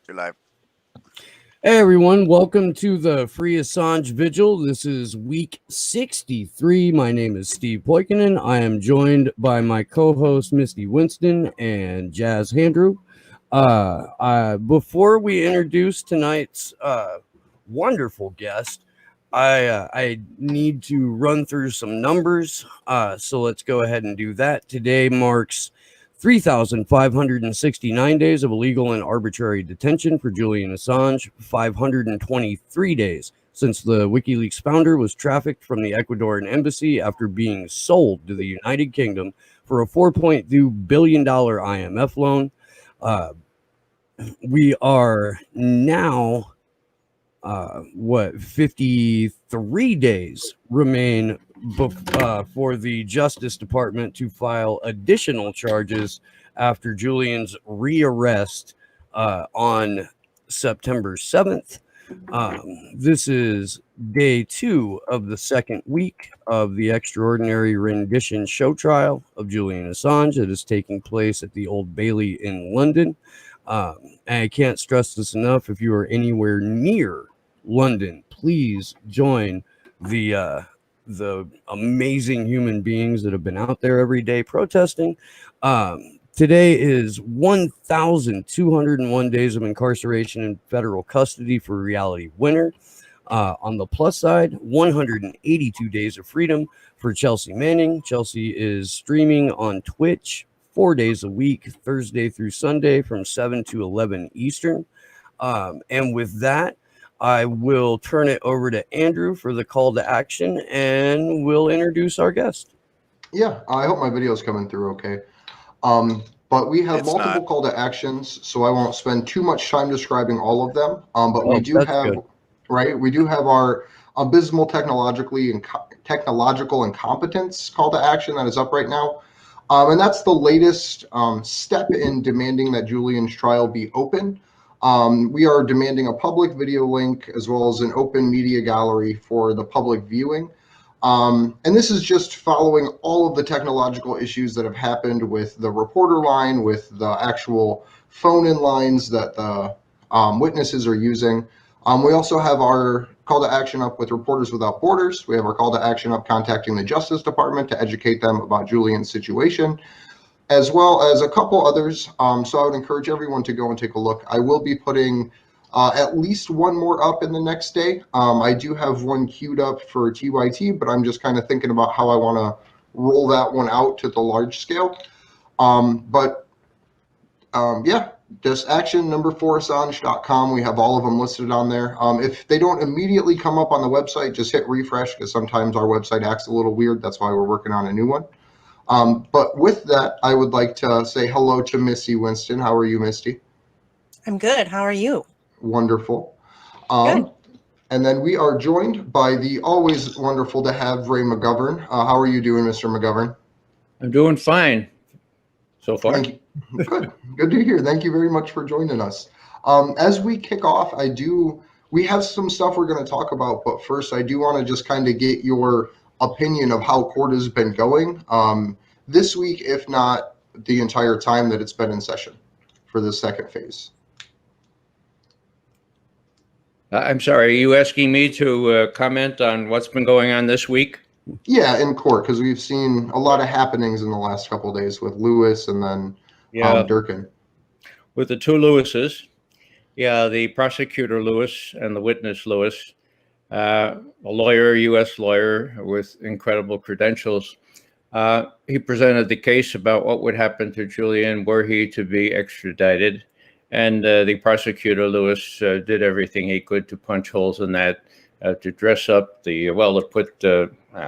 You're live. Hey everyone, welcome to the Free Assange Vigil. This is week 63. My name is Steve Poikinen. I am joined by my co-host Misty Winston and Jazz Handrew. Before we introduce tonight's wonderful guest, I need to run through some numbers. So let's go ahead and do that. Today marks 3,569 days of illegal and arbitrary detention for Julian Assange, 523 days since the WikiLeaks founder was trafficked from the Ecuadorian embassy after being sold to the United Kingdom for a $4.2 billion IMF loan. We are now 53 days remain for the Justice Department to file additional charges after Julian's rearrest on September 7th. This is day 2 of the second week of the extraordinary rendition show trial of Julian Assange that is taking place at the Old Bailey in London. And I can't stress this enough. If you are anywhere near London, please join the amazing human beings that have been out there every day protesting. Today is 1,201 days of incarceration in federal custody for Reality Winner. On the plus side, 182 days of freedom for Chelsea Manning. Chelsea is streaming on Twitch 4 days a week, Thursday through Sunday from 7 to 11 Eastern. And with that, I will turn it over to Andrew for the call to action, and we'll introduce our guest. Yeah, I hope my video is coming through okay. But we have multiple call to actions, so I won't spend too much time describing all of them. But we do have, we do have our abysmal technological incompetence call to action that is up right now. And that's the latest step in demanding that Julian's trial be open. We are demanding a public video link as well as an open media gallery for the public viewing. And this is just following all of the technological issues that have happened with the reporter line, with the actual phone-in lines that the witnesses are using. We also have our call to action up with Reporters Without Borders. We have our call to action up contacting the Justice Department to educate them about Julian's situation, as well as a couple others. So I would encourage everyone to go and take a look. I will be putting at least one more up in the next day. I do have one queued up for TYT, but I'm just kind of thinking about how I want to roll that one out to the large scale. Yeah, just action number 4assange.com. We have all of them listed on there. If they don't immediately come up on the website, just hit refresh, because sometimes our website acts a little weird. That's why we're working on a new one. But with that, I would like to say hello to Misty Winston. How are you, Misty? I'm good. How are you? Wonderful. Good. And then we are joined by the always wonderful to have Ray McGovern. How are you doing, Mr. McGovern? I'm doing fine so far. Thank you. Good to hear. Thank you very much for joining us. As we kick off, we have some stuff we're going to talk about, but first I do want to just kind of get your opinion of how court has been going this week, if not the entire time that it's been in session for the second phase. I'm sorry, are you asking me to comment on what's been going on this week? Yeah, in court, because we've seen a lot of happenings in the last couple of days with Lewis and then Durkin. With the two Lewises, the prosecutor Lewis and the witness Lewis, a lawyer, U.S. lawyer with incredible credentials. He presented the case about what would happen to Julian were he to be extradited. And the prosecutor, Lewis, did everything he could to punch holes in that, to dress up to put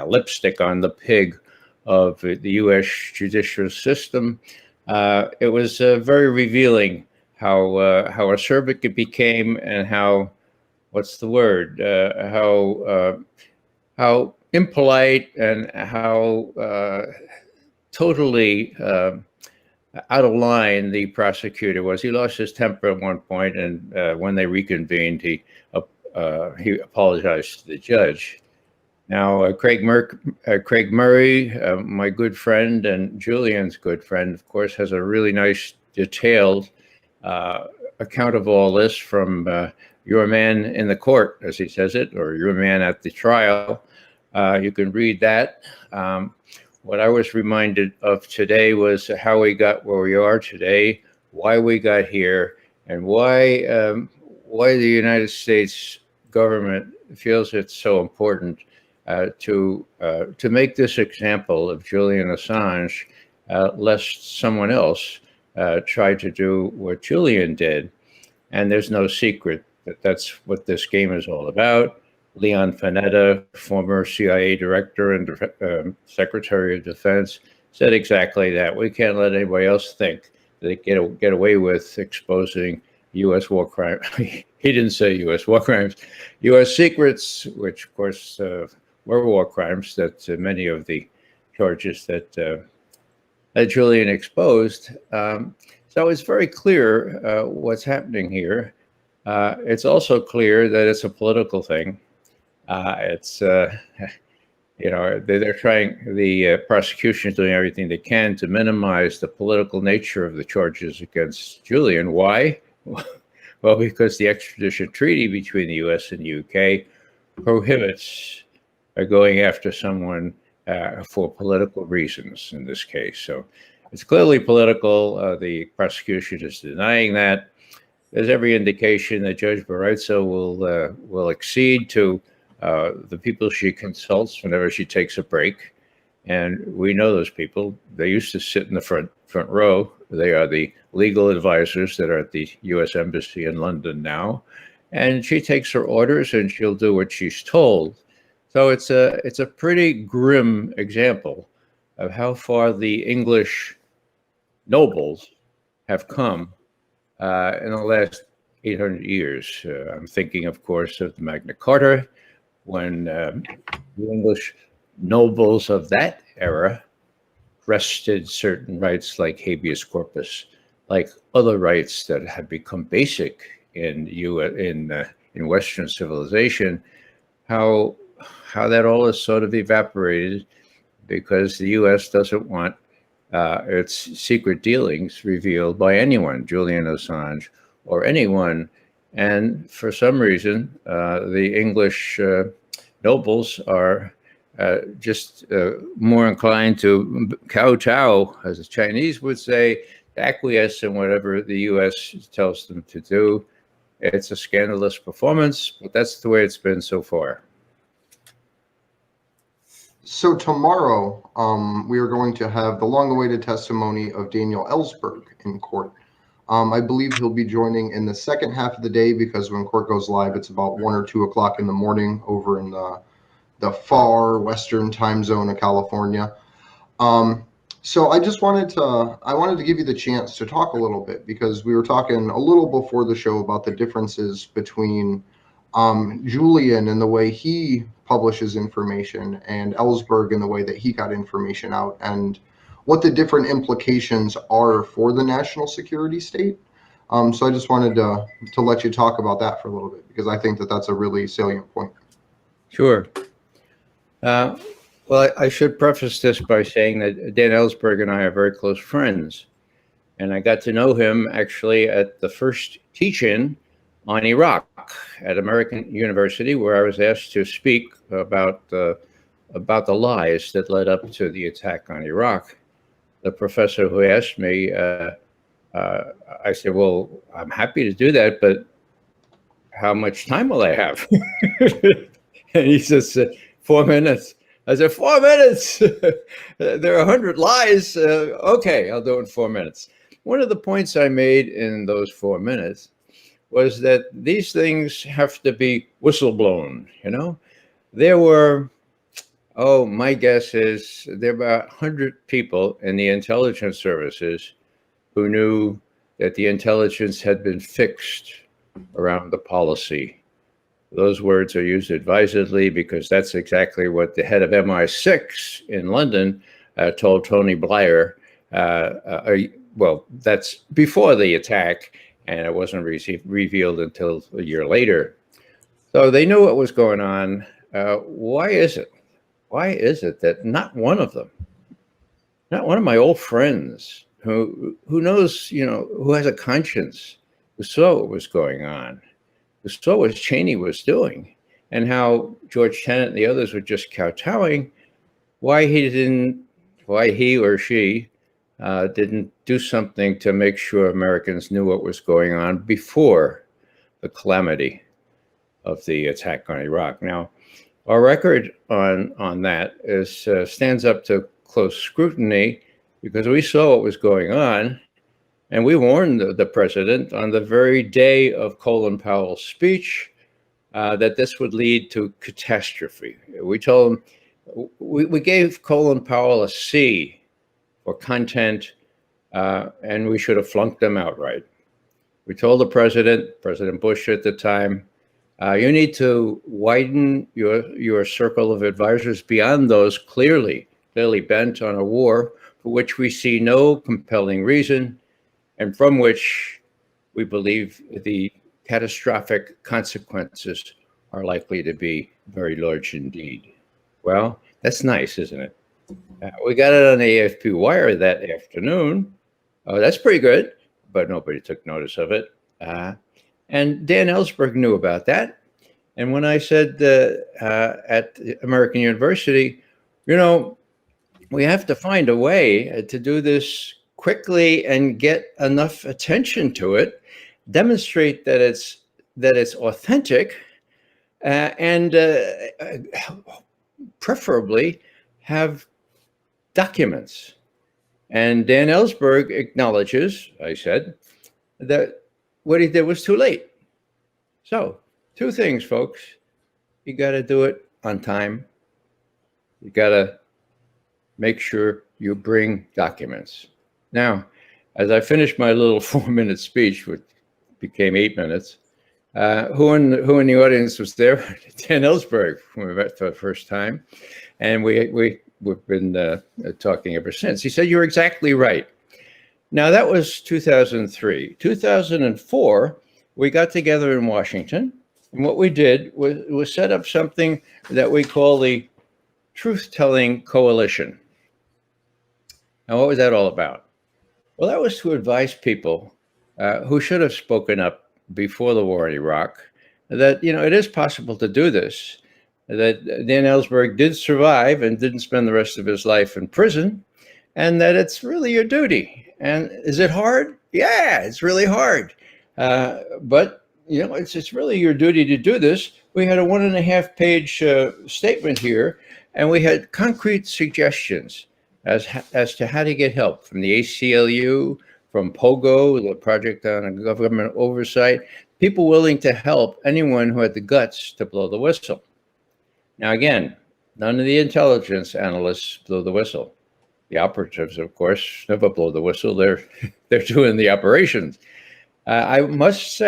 lipstick on the pig of the U.S. judicial system. It was very revealing how acerbic it became, and how impolite and how totally out of line the prosecutor was. He lost his temper at one point, and when they reconvened, he apologized to the judge. Now, Craig Murray, my good friend and Julian's good friend, of course, has a really nice, detailed account of all this from your man in the court, as he says it, or your man at the trial. You can read that. What I was reminded of today was how we got where we are today, why we got here, and why the United States government feels it's so important to make this example of Julian Assange, lest someone else try to do what Julian did. And there's no secret that that's what this game is all about. Leon Panetta, former CIA director and Secretary of Defense, said exactly that. We can't let anybody else think they get away with exposing U.S. war crimes. He didn't say U.S. war crimes, U.S. secrets, which of course were war crimes. That many of the charges that Julian exposed. So it's very clear what's happening here. It's also clear that it's a political thing. It's they're trying. The prosecution is doing everything they can to minimize the political nature of the charges against Julian. Why? Well, because the extradition treaty between the U.S. and the U.K. prohibits going after someone for political reasons in this case. So it's clearly political. The prosecution is denying that. There's every indication that Judge Barraza will accede to the people she consults whenever she takes a break. And we know those people. They used to sit in the front row. They are the legal advisors that are at the U.S. Embassy in London now. And she takes her orders and she'll do what she's told. So it's a pretty grim example of how far the English nobles have come in the last 800 years. I'm thinking, of course, of the Magna Carta, when the English nobles of that era wrested certain rights like habeas corpus, like other rights that have become basic in Western civilization. How that all is sort of evaporated because the U.S. doesn't want its secret dealings revealed by anyone, Julian Assange or anyone. And for some reason, the English nobles are just more inclined to kowtow, as the Chinese would say, acquiesce in whatever the U.S. tells them to do. It's a scandalous performance, but that's the way it's been so far. So tomorrow, we are going to have the long-awaited testimony of Daniel Ellsberg in court. I believe he'll be joining in the second half of the day because when court goes live, it's about 1 or 2 o'clock in the morning over in the far western time zone of California. So I wanted to give you the chance to talk a little bit because we were talking a little before the show about the differences between Julian and the way he publishes information and Ellsberg and the way that he got information out and what the different implications are for the national security state. So I just wanted to let you talk about that for a little bit because I think that that's a really salient point. Sure. Well, I should preface this by saying that Dan Ellsberg and I are very close friends. And I got to know him actually at the first teach-in on Iraq at American University, where I was asked to speak about the lies that led up to the attack on Iraq. The professor who asked me, I said, well, I'm happy to do that, but how much time will I have? And he says, 4 minutes. I said, 4 minutes? There are 100 lies. Okay, I'll do it in 4 minutes. One of the points I made in those 4 minutes was that these things have to be whistleblown, you know? There were, my guess is there were about 100 people in the intelligence services who knew that the intelligence had been fixed around the policy. Those words are used advisedly because that's exactly what the head of MI6 in London told Tony Blair. Well, that's before the attack, and it wasn't revealed until a year later. So they knew what was going on. Why is it? Why is it that not one of them, not one of my old friends who knows, who has a conscience, who saw what was going on, who saw what Cheney was doing, and how George Tenet and the others were just kowtowing, why he or she didn't do something to make sure Americans knew what was going on before the calamity of the attack on Iraq. Now, our record on that stands up to close scrutiny because we saw what was going on, and we warned the president on the very day of Colin Powell's speech that this would lead to catastrophe. We told him, we gave Colin Powell a C for content, and we should have flunked him outright. We told the President Bush at the time, you need to widen your circle of advisors beyond those clearly bent on a war for which we see no compelling reason, and from which we believe the catastrophic consequences are likely to be very large indeed. Well, that's nice, isn't it? We got it on the AFP wire that afternoon. Oh, that's pretty good, but nobody took notice of it. And Dan Ellsberg knew about that. And when I said at American University, we have to find a way to do this quickly and get enough attention to it, demonstrate that it's authentic, and preferably have documents. And Dan Ellsberg acknowledges, I said, that what he did was too late. So, two things, folks. You got to do it on time. You got to make sure you bring documents. Now, as I finished my little 4-minute speech, which became 8 minutes, who in the audience was there? Dan Ellsberg, when we met for the first time, and we've been talking ever since. He said, "You're exactly right." Now, that was 2003. 2004, we got together in Washington, and what we did was set up something that we call the Truth-Telling Coalition. Now, what was that all about? Well, that was to advise people who should have spoken up before the war in Iraq that, it is possible to do this, that Dan Ellsberg did survive and didn't spend the rest of his life in prison, and that it's really your duty. And is it hard? Yeah, it's really hard. But, it's really your duty to do this. We had a 1.5-page statement here, and we had concrete suggestions as to how to get help from the ACLU, from POGO, the Project on Government Oversight, people willing to help anyone who had the guts to blow the whistle. Now, again, none of the intelligence analysts blow the whistle. The operatives, of course, never blow the whistle. They're doing the operations. I must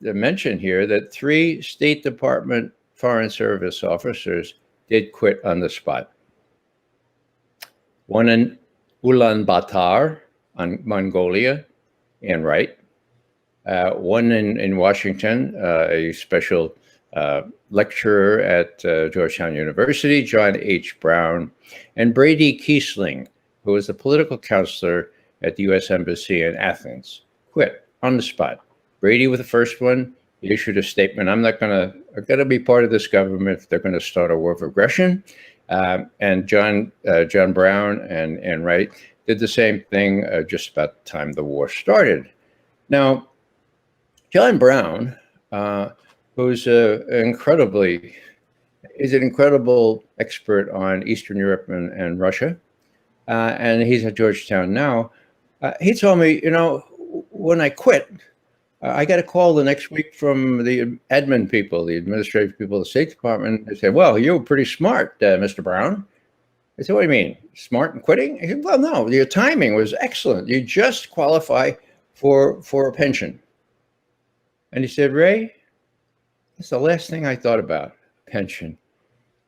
mention here that 3 State Department Foreign Service officers did quit on the spot. One in Ulaanbaatar, Mongolia, Ann Wright. One in Washington, a special lecturer at Georgetown University, John H. Brown, and Brady Kiesling, who was the political counselor at the U.S. Embassy in Athens, quit on the spot. Brady was the first one. He issued a statement: I'm not going to be part of this government if they're going to start a war of aggression. And John Brown and Ann Wright did the same thing just about the time the war started. Now, John Brown, who's an incredible expert on Eastern Europe and Russia, and he's at Georgetown now. He told me, when I quit, I got a call the next week from the admin people, the administrative people of the State Department. They said, "Well, you were pretty smart, Mr. Brown." I said, "What do you mean, smart and quitting?" He said, "Well, no, your timing was excellent. You just qualify for a pension." And he said, "Ray, that's the last thing I thought about, pension.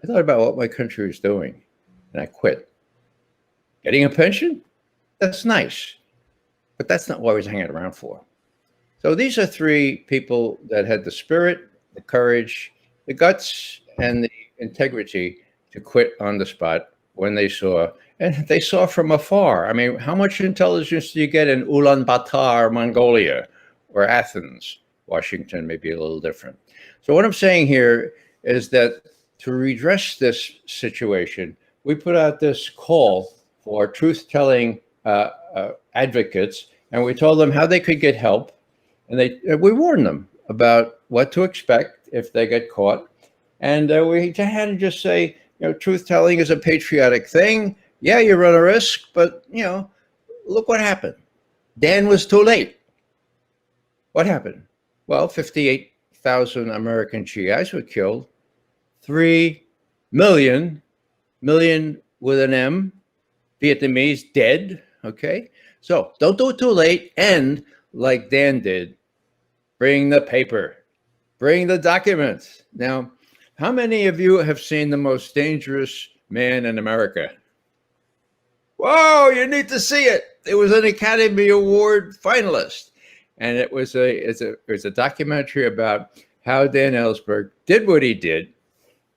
I thought about what my country was doing, and I quit. Getting a pension? That's nice, but that's not what I was hanging around for." So these are 3 people that had the spirit, the courage, the guts, and the integrity to quit on the spot when they saw, and they saw from afar. I mean, how much intelligence do you get in Ulaanbaatar, Mongolia, or Athens. Washington may be a little different. So what I'm saying here is that to redress this situation, we put out this call for truth-telling advocates, and we told them how they could get help, and we warned them about what to expect if they get caught, and we had to just say, truth-telling is a patriotic thing. Yeah, you run a risk, but look what happened. Dan was too late. What happened? Well, 58,000 American GIs were killed. 3 million with an M, Vietnamese dead. Okay, so don't do it too late. And like Dan did, bring the paper, bring the documents. Now, how many of you have seen The Most Dangerous Man in America? Whoa, you need to see it. It was an Academy Award finalist. And it was a documentary about how Dan Ellsberg did what he did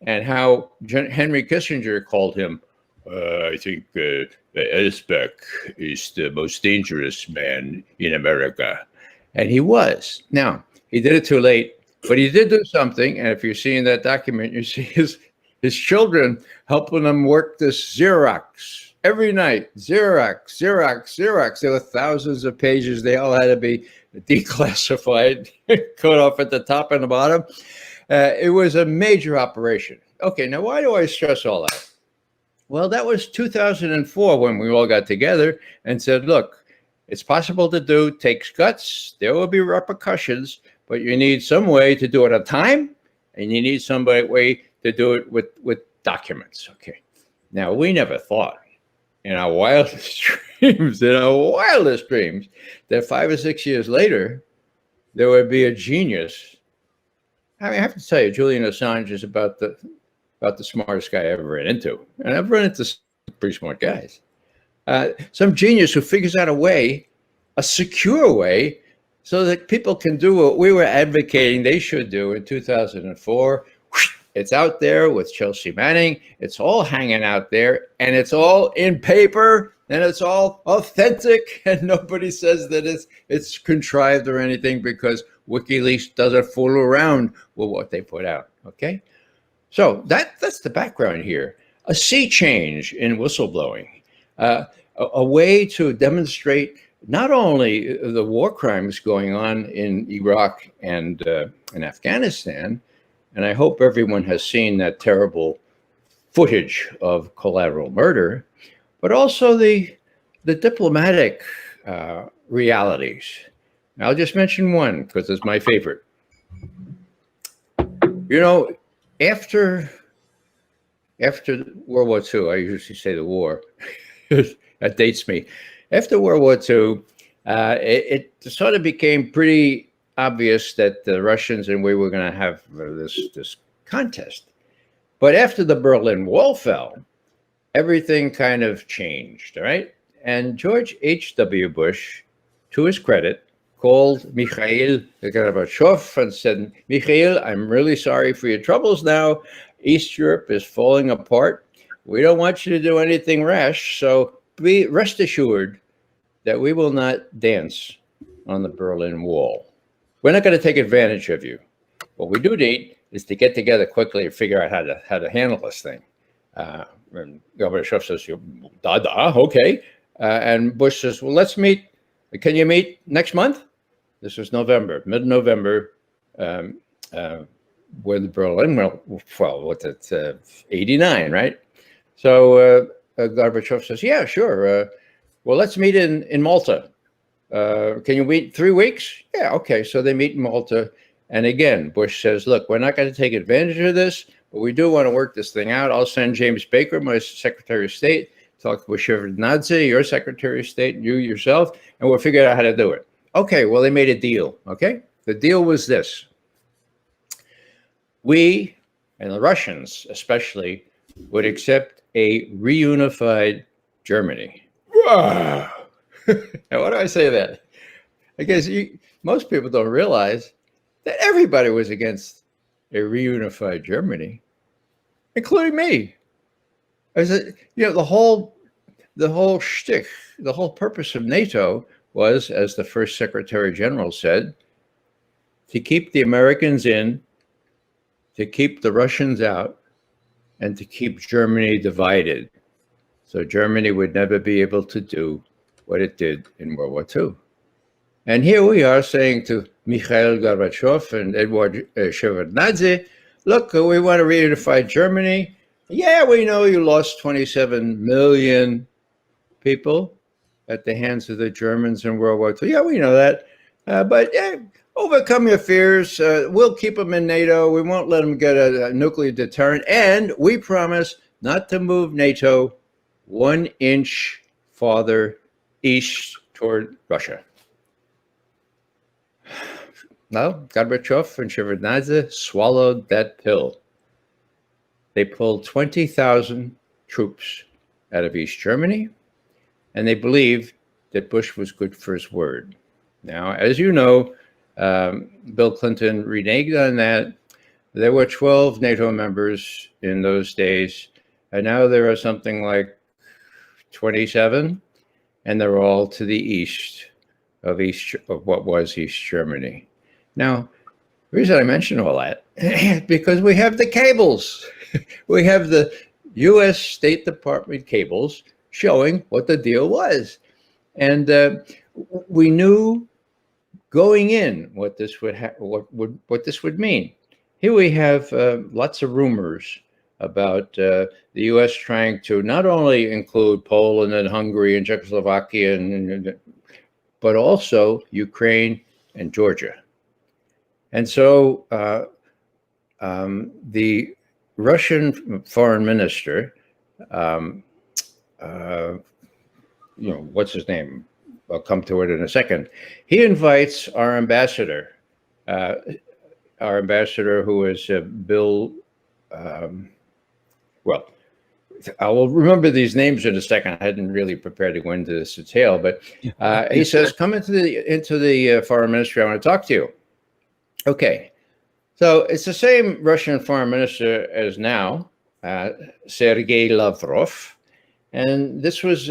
and how Henry Kissinger called him, I think Ellsberg is the most dangerous man in America. And he was. Now, he did it too late, but he did do something. And if you're seeing that document, you see his children helping him work this Xerox every night. Xerox. There were thousands of pages. They all had to be declassified, cut off at the top and the bottom. It was a major operation. Okay, now why do I stress all that? Well, that was 2004 when we all got together and said, look, it's possible to do, takes guts, there will be repercussions, but you need some way to do it on time, and you need some way to do it with documents. Okay, now we never thought in our wildest dreams, that 5 or 6 years later, there would be a genius. I mean, I have to tell you, Julian Assange is about the smartest guy I ever ran into. And I've run into some pretty smart guys. Some genius who figures out a secure way, so that people can do what we were advocating they should do in 2004. It's out there with Chelsea Manning. It's all hanging out there, and it's all in paper, and it's all authentic, and nobody says that it's contrived or anything, because WikiLeaks doesn't fool around with what they put out. Okay, so that's the background here. A sea change in whistleblowing, a way to demonstrate not only the war crimes going on in Iraq and in Afghanistan. And I hope everyone has seen that terrible footage of collateral murder, but also the diplomatic realities. And I'll just mention one because it's my favorite. After World War II, I usually say the war, that dates me. After World War II, it sort of became pretty obvious that the Russians and we were going to have this contest. But after the Berlin Wall fell, everything kind of changed, all right? And George H.W. Bush, to his credit, called Mikhail Gorbachev and said, Mikhail, I'm really sorry for your troubles now. East Europe is falling apart. We don't want you to do anything rash, so rest assured that we will not dance on the Berlin Wall. We're not going to take advantage of you. What we do need is to get together quickly and figure out how to handle this thing. And Gorbachev says, okay. And Bush says, well, let's meet. Can you meet next month? This was November, mid-November, when the Berlin, what's it, 89, right? So Gorbachev says, yeah, sure. Well, let's meet in Malta. Can you meet 3 weeks? Yeah, okay. So they meet in Malta. And again, Bush says, look, we're not going to take advantage of this, but we do want to work this thing out. I'll send James Baker, my Secretary of State, talk with Shevardnadze, your Secretary of State, you yourself, and we'll figure out how to do it. Okay, well, they made a deal, okay? The deal was this. We, and the Russians especially, would accept a reunified Germany. Wow. Now, why do I say that? Because most people don't realize that everybody was against a reunified Germany, including me. I said, the whole shtick, the whole purpose of NATO was, as the first Secretary General said, to keep the Americans in, to keep the Russians out, and to keep Germany divided. So Germany would never be able to do what it did in World War II. And here we are saying to Mikhail Gorbachev and Edward Shevardnadze, look, we want to reunify Germany. Yeah, we know you lost 27 million people at the hands of the Germans in World War II. Yeah, we know that. But yeah, overcome your fears. We'll keep them in NATO. We won't let them get a nuclear deterrent. And we promise not to move NATO 1 inch farther east toward Russia. No, Gorbachev and Shevardnadze swallowed that pill. They pulled 20,000 troops out of East Germany, and they believed that Bush was good for his word. Now, as you know, Bill Clinton reneged on that. There were 12 NATO members in those days, and now there are something like 27, and they're all to the east of what was East Germany. Now, the reason I mention all that because we have the cables. We have the U.S. State Department cables showing what the deal was, and we knew going in what this would mean. Here we have lots of rumors about the U.S. trying to not only include Poland and Hungary and Czechoslovakia, but also Ukraine and Georgia. And so the Russian foreign minister, what's his name? I'll come to it in a second. He invites our ambassador who is Bill. Well, I will remember these names in a second. I hadn't really prepared to go into this detail, but he says, "Come into the foreign ministry. I want to talk to you." Okay, so it's the same Russian foreign minister as now, Sergei Lavrov, and this was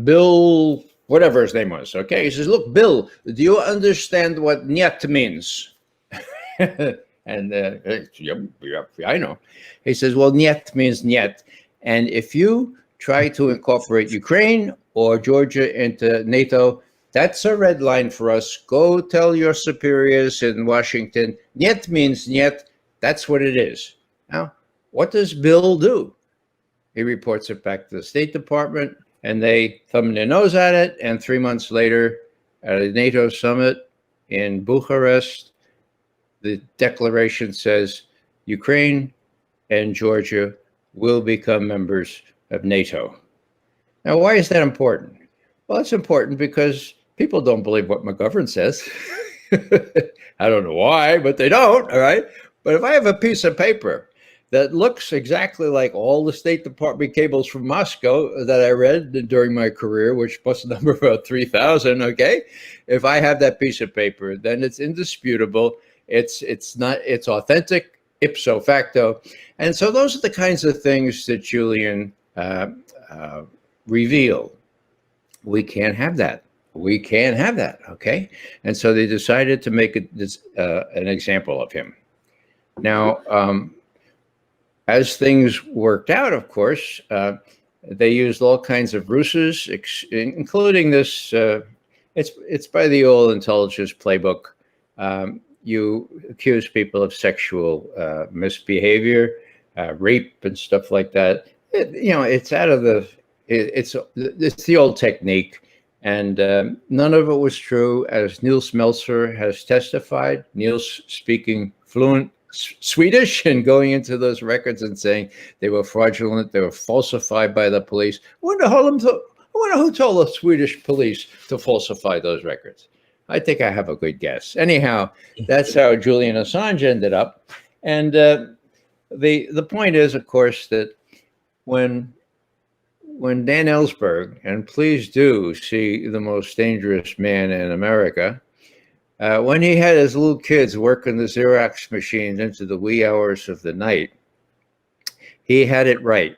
Bill, whatever his name was. Okay, he says, "Look, Bill, do you understand what "niet" means?" And yeah, I know. He says, "Well, "niet" means "niet," and if you try to incorporate Ukraine or Georgia into NATO, that's a red line for us. Go tell your superiors in Washington. "Niet" means "niet." That's what it is. Now, what does Bill do? He reports it back to the State Department, and they thumb their nose at it. And 3 months later, at a NATO summit in Bucharest, the declaration says Ukraine and Georgia will become members of NATO. Now, why is that important? Well, it's important because people don't believe what McGovern says. I don't know why, but they don't, all right? But if I have a piece of paper that looks exactly like all the State Department cables from Moscow that I read during my career, which must number about 3,000, okay? If I have that piece of paper, then it's indisputable. It's authentic, ipso facto. And so those are the kinds of things that Julian revealed. We can't have that. We can't have that, okay? And so they decided to make an example of him. Now, as things worked out, of course, they used all kinds of ruses, including this. It's by the old intelligence playbook. You accuse people of sexual misbehavior, rape, and stuff like that. It's out of the. It's the old technique, and none of it was true, as Niels Meltzer has testified. Niels speaking fluent Swedish and going into those records and saying they were fraudulent, they were falsified by the police. I wonder who told the Swedish police to falsify those records. I think I have a good guess. Anyhow, that's how Julian Assange ended up. And the point is, of course, that when Dan Ellsberg, and please do see The Most Dangerous Man in America, when he had his little kids working the Xerox machines into the wee hours of the night, he had it right.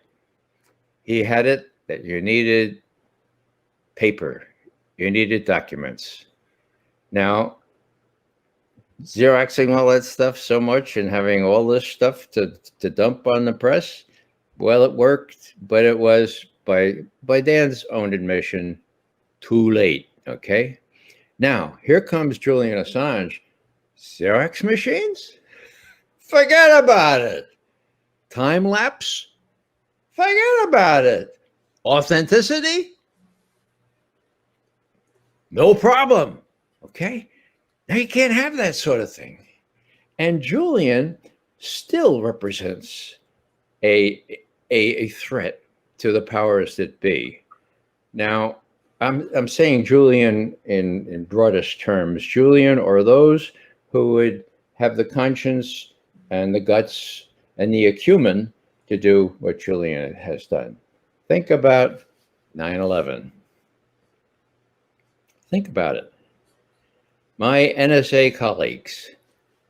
He had it that you needed paper, you needed documents. Now, Xeroxing all that stuff so much and having all this stuff to dump on the press. Well, it worked, but it was by Dan's own admission too late. Okay. Now here comes Julian Assange. Xerox machines? Forget about it. Time lapse? Forget about it. Authenticity? No problem. Okay. Now you can't have that sort of thing. And Julian still represents a threat to the powers that be. Now, I'm saying Julian in broadest terms. Julian or those who would have the conscience and the guts and the acumen to do what Julian has done. Think about 9/11. Think about it. My NSA colleagues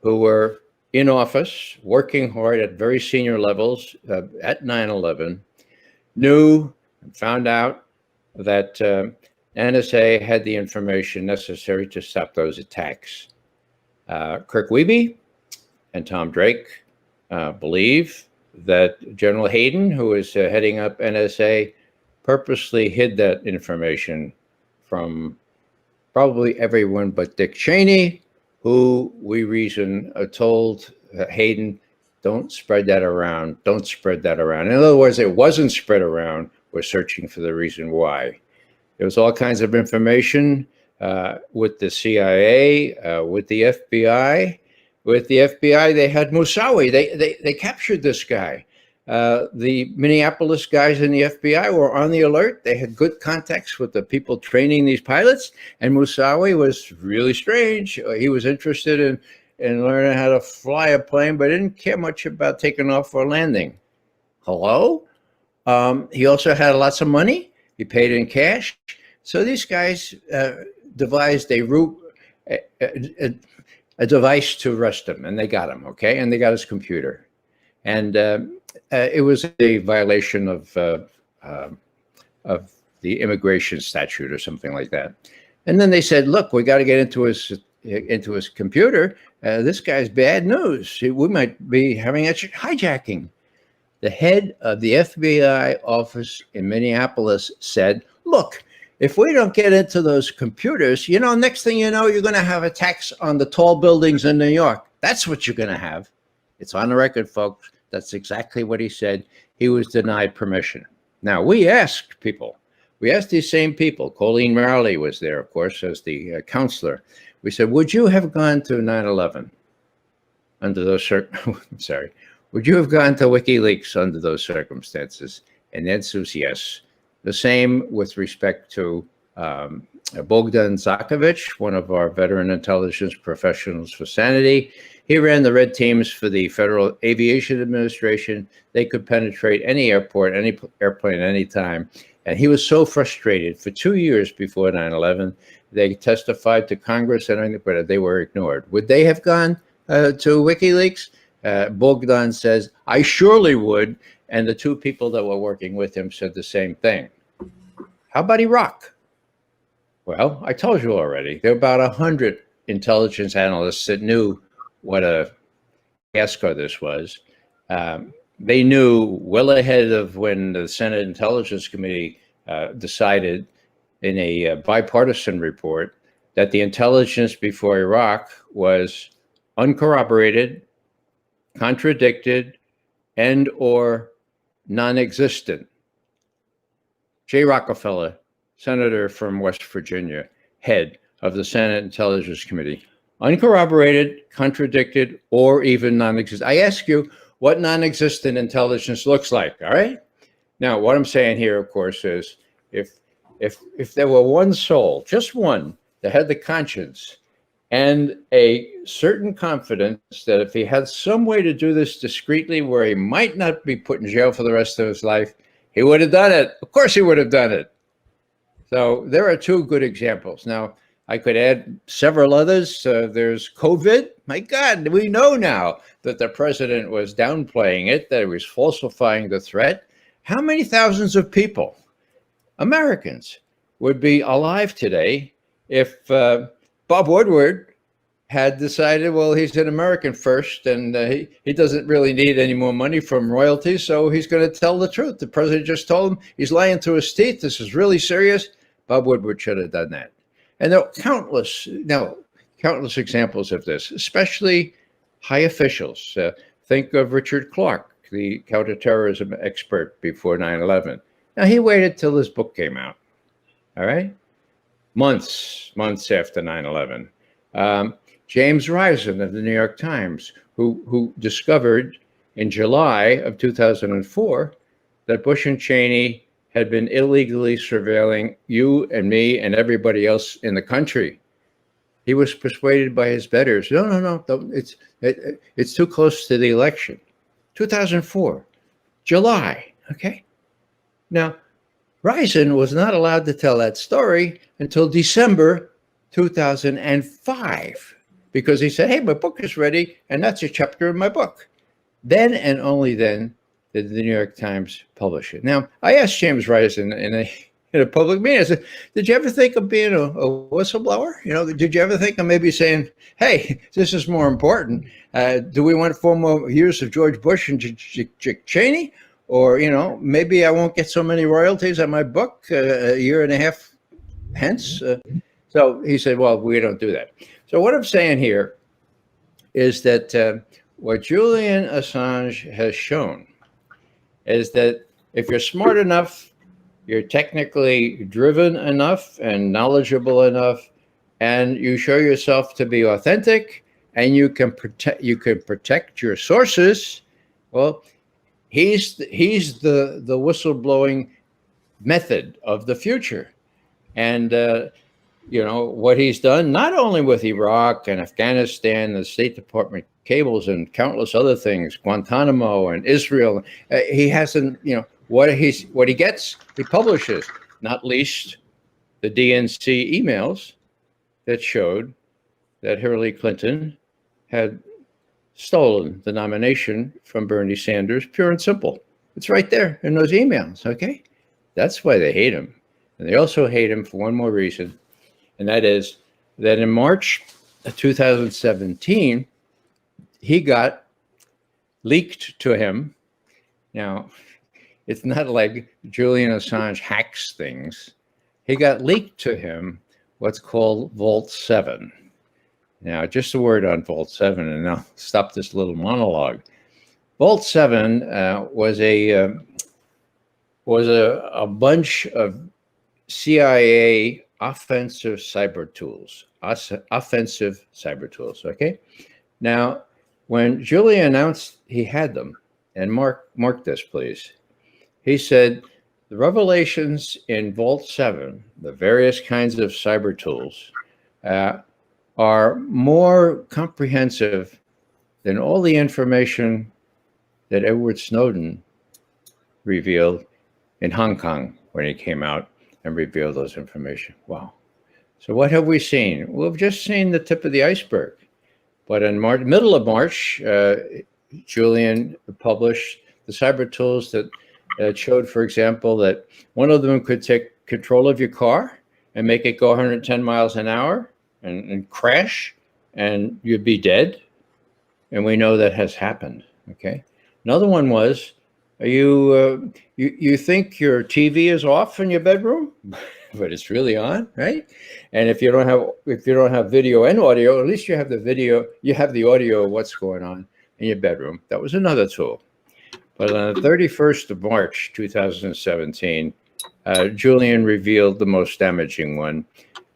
who were in office, working hard at very senior levels at 9/11, knew and found out that NSA had the information necessary to stop those attacks. Kirk Wiebe and Tom Drake believe that General Hayden, who is heading up NSA, purposely hid that information from probably everyone but Dick Cheney, who we reason told Hayden, don't spread that around. Don't spread that around. In other words, it wasn't spread around. We're searching for the reason why. There was all kinds of information with the CIA, with the FBI. With the FBI, they had Moussaoui. They captured this guy. The Minneapolis guys in the FBI were on the alert. They had good contacts with the people training these pilots. And Moussaoui was really strange. He was interested in learning how to fly a plane, but didn't care much about taking off or landing. Hello? He also had lots of money. He paid in cash. So these guys devised a device to arrest him, and they got him, okay? And they got his computer. And it was a violation of the immigration statute or something like that. And then they said, look, we got to get into his computer. This guy's bad news. We might be having a hijacking. The head of the FBI office in Minneapolis said, look, if we don't get into those computers, next thing you know, you're going to have attacks on the tall buildings in New York. That's what you're going to have. It's on the record, folks. That's exactly what he said. He was denied permission. Now, we asked people. We asked these same people. Colleen Marley was there, of course, as the counselor. We said, would you have gone to 9/11 under those sorry. Would you have gone to WikiLeaks under those circumstances? And the answer was yes. The same with respect to Bogdan Zakovich, one of our veteran intelligence professionals for sanity. He ran the red teams for the Federal Aviation Administration. They could penetrate any airport, any airplane, anytime. And he was so frustrated for 2 years before 9/11. They testified to Congress, but they were ignored. Would they have gone to WikiLeaks? Bogdan says, I surely would. And the two people that were working with him said the same thing. How about Iraq? Well, I told you already. There were about 100 intelligence analysts that knew what a fiasco this was. They knew well ahead of when the Senate Intelligence Committee decided in a bipartisan report that the intelligence before Iraq was uncorroborated, contradicted, and or non-existent. Jay Rockefeller, senator from West Virginia, head of the Senate Intelligence Committee, uncorroborated, contradicted, or even non-existent. I ask you what non-existent intelligence looks like, all right? Now, what I'm saying here, of course, is if there were one soul, just one, that had the conscience and a certain confidence that if he had some way to do this discreetly where he might not be put in jail for the rest of his life, he would have done it. Of course he would have done it. So there are two good examples. Now, I could add several others. There's COVID. My God, we know now that the president was downplaying it, that he was falsifying the threat. How many thousands of people, Americans, would be alive today if Bob Woodward had decided, well, he's an American first, and he doesn't really need any more money from royalties, so he's going to tell the truth. The president just told him he's lying through his teeth. This is really serious. Bob Woodward should have done that. And there are countless examples of this, especially high officials. Think of Richard Clarke, the counterterrorism expert before 9/11. Now, he waited till his book came out, all right? Months after 9/11. James Risen of the New York Times, who discovered in July of 2004 that Bush and Cheney had been illegally surveilling you and me and everybody else in the country. He was persuaded by his betters. No, it's too close to the election. 2004, July, okay? Now, Risen was not allowed to tell that story until December 2005, because he said, hey, my book is ready, and that's a chapter in my book. Then and only then did the New York Times publish it. Now, I asked James Risen in a public meeting, I said, did you ever think of being a whistleblower? You know, did you ever think of maybe saying, hey, this is more important. Do we want 4 more years of George Bush and Cheney? Or, you know, maybe I won't get so many royalties on my book a year and a half hence. So he said, well, we don't do that. So what I'm saying here is that what Julian Assange has shown is that if you're smart enough, you're technically driven enough and knowledgeable enough, and you show yourself to be authentic, and you can protect your sources, well, he's the whistleblowing method of the future. And you know what he's done, not only with Iraq and Afghanistan, the State Department cables, and countless other things, Guantanamo and Israel. He hasn't, you know, what he gets, he publishes. Not least the DNC emails that showed that Hillary Clinton had stolen the nomination from Bernie Sanders, pure and simple. It's right there in those emails, okay? That's why they hate him. And they also hate him for one more reason, and that is that in March of 2017, he got leaked to him. Now, it's not like Julian Assange hacks things. He got leaked to him what's called Vault 7. Now, just a word on Vault 7, and I'll stop this little monologue. Vault 7 was a bunch of CIA offensive cyber tools, okay? Now, when Julian announced he had them, and mark this, please, he said, the revelations in Vault 7, the various kinds of cyber tools, are more comprehensive than all the information that Edward Snowden revealed in Hong Kong when he came out and revealed those information. Wow. So what have we seen? We've just seen the tip of the iceberg. But in middle of March, Julian published the cyber tools that showed, for example, that one of them could take control of your car and make it go 110 miles an hour and crash, and you'd be dead. And we know that has happened, okay? Another one was, you think your TV is off in your bedroom, but it's really on, right? And if you don't have video and audio, at least you have the video, you have the audio of what's going on in your bedroom. That was another tool. But on the 31st of March, 2017, Julian revealed the most damaging one,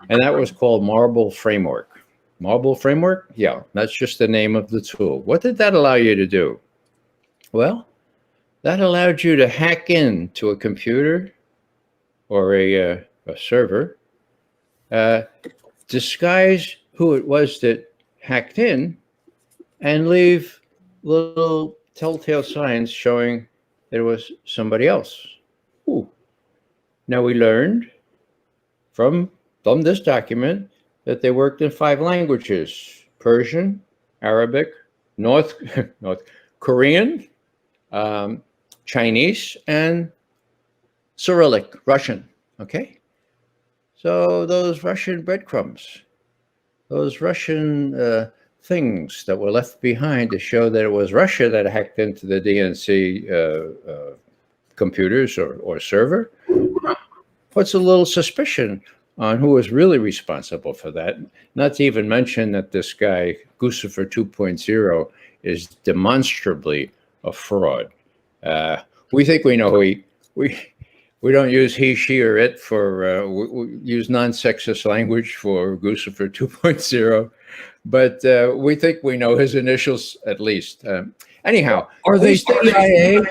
and that was called Marble Framework. Marble Framework? Yeah, that's just the name of the tool. What did that allow you to do? Well, that allowed you to hack into a computer or a server, disguise who it was that hacked in, and leave little telltale signs showing that it was somebody else. Ooh. Now, we learned from this document that they worked in 5 languages: Persian, Arabic, North Korean, Chinese, and Cyrillic, Russian, okay? So those Russian breadcrumbs those Russian things that were left behind to show that it was Russia that hacked into the DNC computers or server puts a little suspicion on who was really responsible for that. Not to even mention that this guy, Guccifer 2.0, is demonstrably a fraud. We think we know who we don't use he, she, or it for, we use non-sexist language for Guccifer 2.0, but we think we know his initials at least. Anyhow. Are they CIA?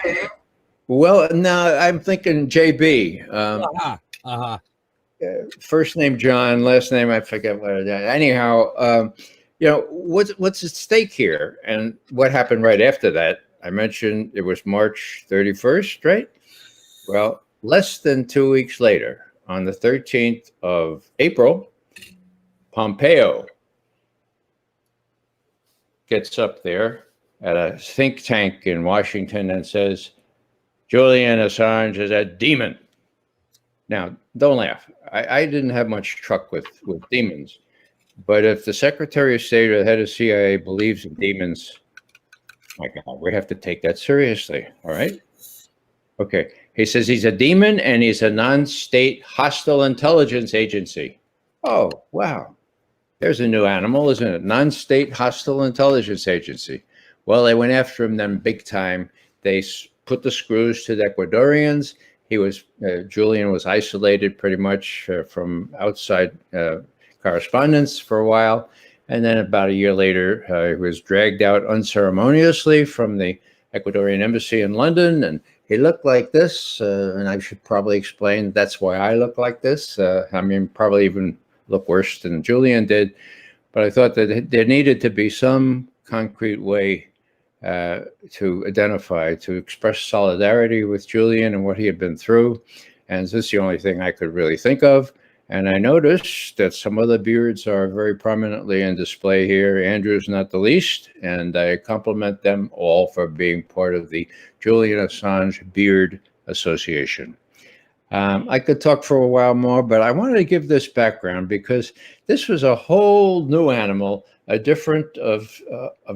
Well, no, I'm thinking JB. First name John, last name I forget what it is. Anyhow, what's at stake here, and what happened right after that? I mentioned it was March 31st, right? Well, less than 2 weeks later, on the 13th of April, Pompeo gets up there at a think tank in Washington and says, Julian Assange is a demon. Now, don't laugh. I didn't have much truck with demons. But if the Secretary of State or the head of CIA believes in demons, my God, we have to take that seriously. All right? Okay. He says he's a demon and he's a non-state hostile intelligence agency. Oh, wow. There's a new animal, isn't it? Non-state hostile intelligence agency. Well, they went after him then big time. They put the screws to the Ecuadorians. Julian was isolated pretty much from outside correspondence for a while. And then about a year later, he was dragged out unceremoniously from the Ecuadorian embassy in London. And he looked like this. And I should probably explain that's why I look like this. Probably even look worse than Julian did. But I thought that there needed to be some concrete way to identify, to express solidarity with Julian and what he had been through. And this is the only thing I could really think of. And I noticed that some of the beards are very prominently in display here. Andrew's not the least. And I compliment them all for being part of the Julian Assange Beard Association. I could talk for a while more, but I wanted to give this background because this was a whole new animal, a different of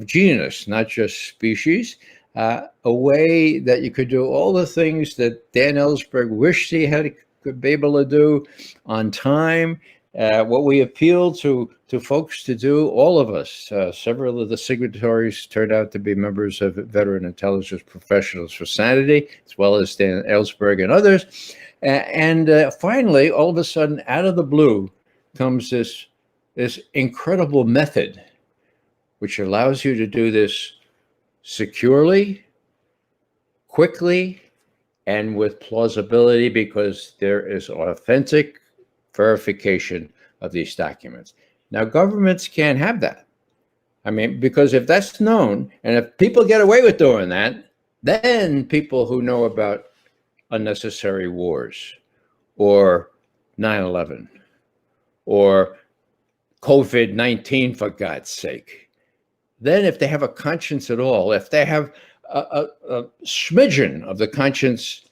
genus, not just species, a way that you could do all the things that Dan Ellsberg wished he could be able to do on time. What we appeal to folks to do, all of us, several of the signatories turned out to be members of Veteran Intelligence Professionals for Sanity, as well as Dan Ellsberg and others. And finally, all of a sudden, out of the blue, comes this incredible method, which allows you to do this securely, quickly, and with plausibility, because there is authentic verification of these documents. Now, governments can't have that. Because if that's known, and if people get away with doing that, then people who know about unnecessary wars or 9/11 or COVID-19, for God's sake, then if they have a conscience at all, if they have a smidgen of the conscience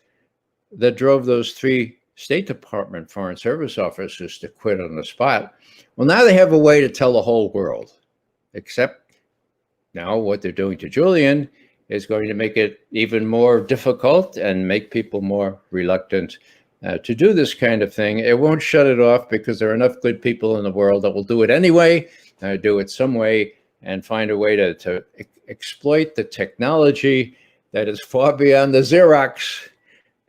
that drove those 3 State Department Foreign Service officers to quit on the spot, well, now they have a way to tell the whole world. Except now what they're doing to Julian is going to make it even more difficult and make people more reluctant to do this kind of thing. It won't shut it off because there are enough good people in the world that will do it anyway, do it some way, and find a way to exploit the technology that is far beyond the Xerox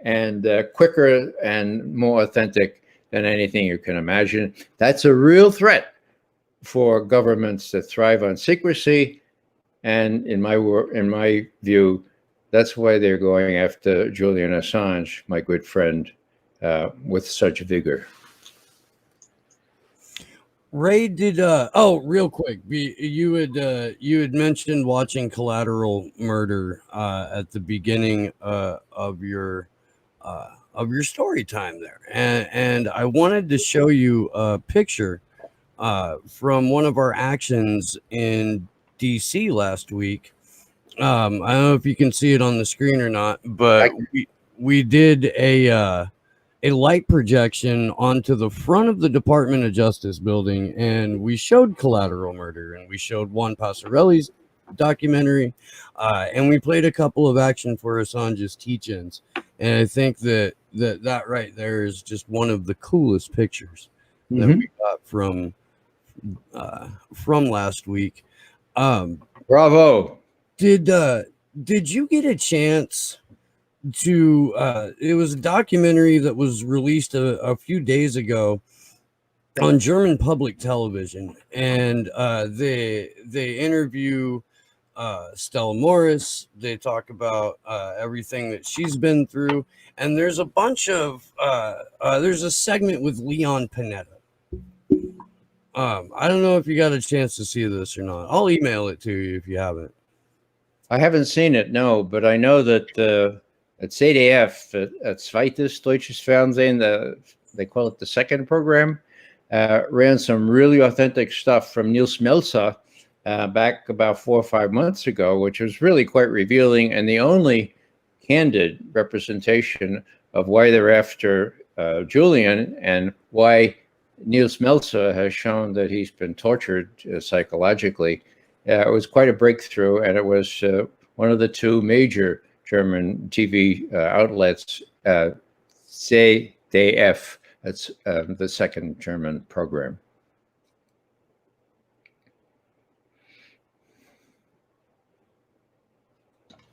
and quicker and more authentic than anything you can imagine. That's a real threat for governments that thrive on secrecy. And in my view, that's why they're going after Julian Assange, my good friend, with such vigor. Ray, real quick, you had mentioned watching Collateral Murder at the beginning of your story time there, and I wanted to show you a picture from one of our actions in DC last week. I don't know if you can see it on the screen or not, but we did a a light projection onto the front of the Department of Justice building, and we showed Collateral Murder, and we showed Juan Passarelli's documentary, and we played a couple of Action for Assange's teach-ins. And I think that right there is just one of the coolest pictures that we got from last week. Bravo. Did you get a chance to it was a documentary that was released a few days ago on German public television, and they interview Stella Morris. They talk about everything that she's been through, and there's a bunch of there's a segment with Leon Panetta. I don't know if you got a chance to see this or not. I'll email it to you if you haven't. I haven't seen it, no, but I know that at ZDF, at Zweites Deutsches Fernsehen, they call it the second program, ran some really authentic stuff from Niels Melzer back about 4 or 5 months ago, which was really quite revealing and the only candid representation of why they're after Julian and why Niels Melzer has shown that he's been tortured psychologically. It was quite a breakthrough, and it was one of the two major German TV outlets, ZDF. That's the second German program.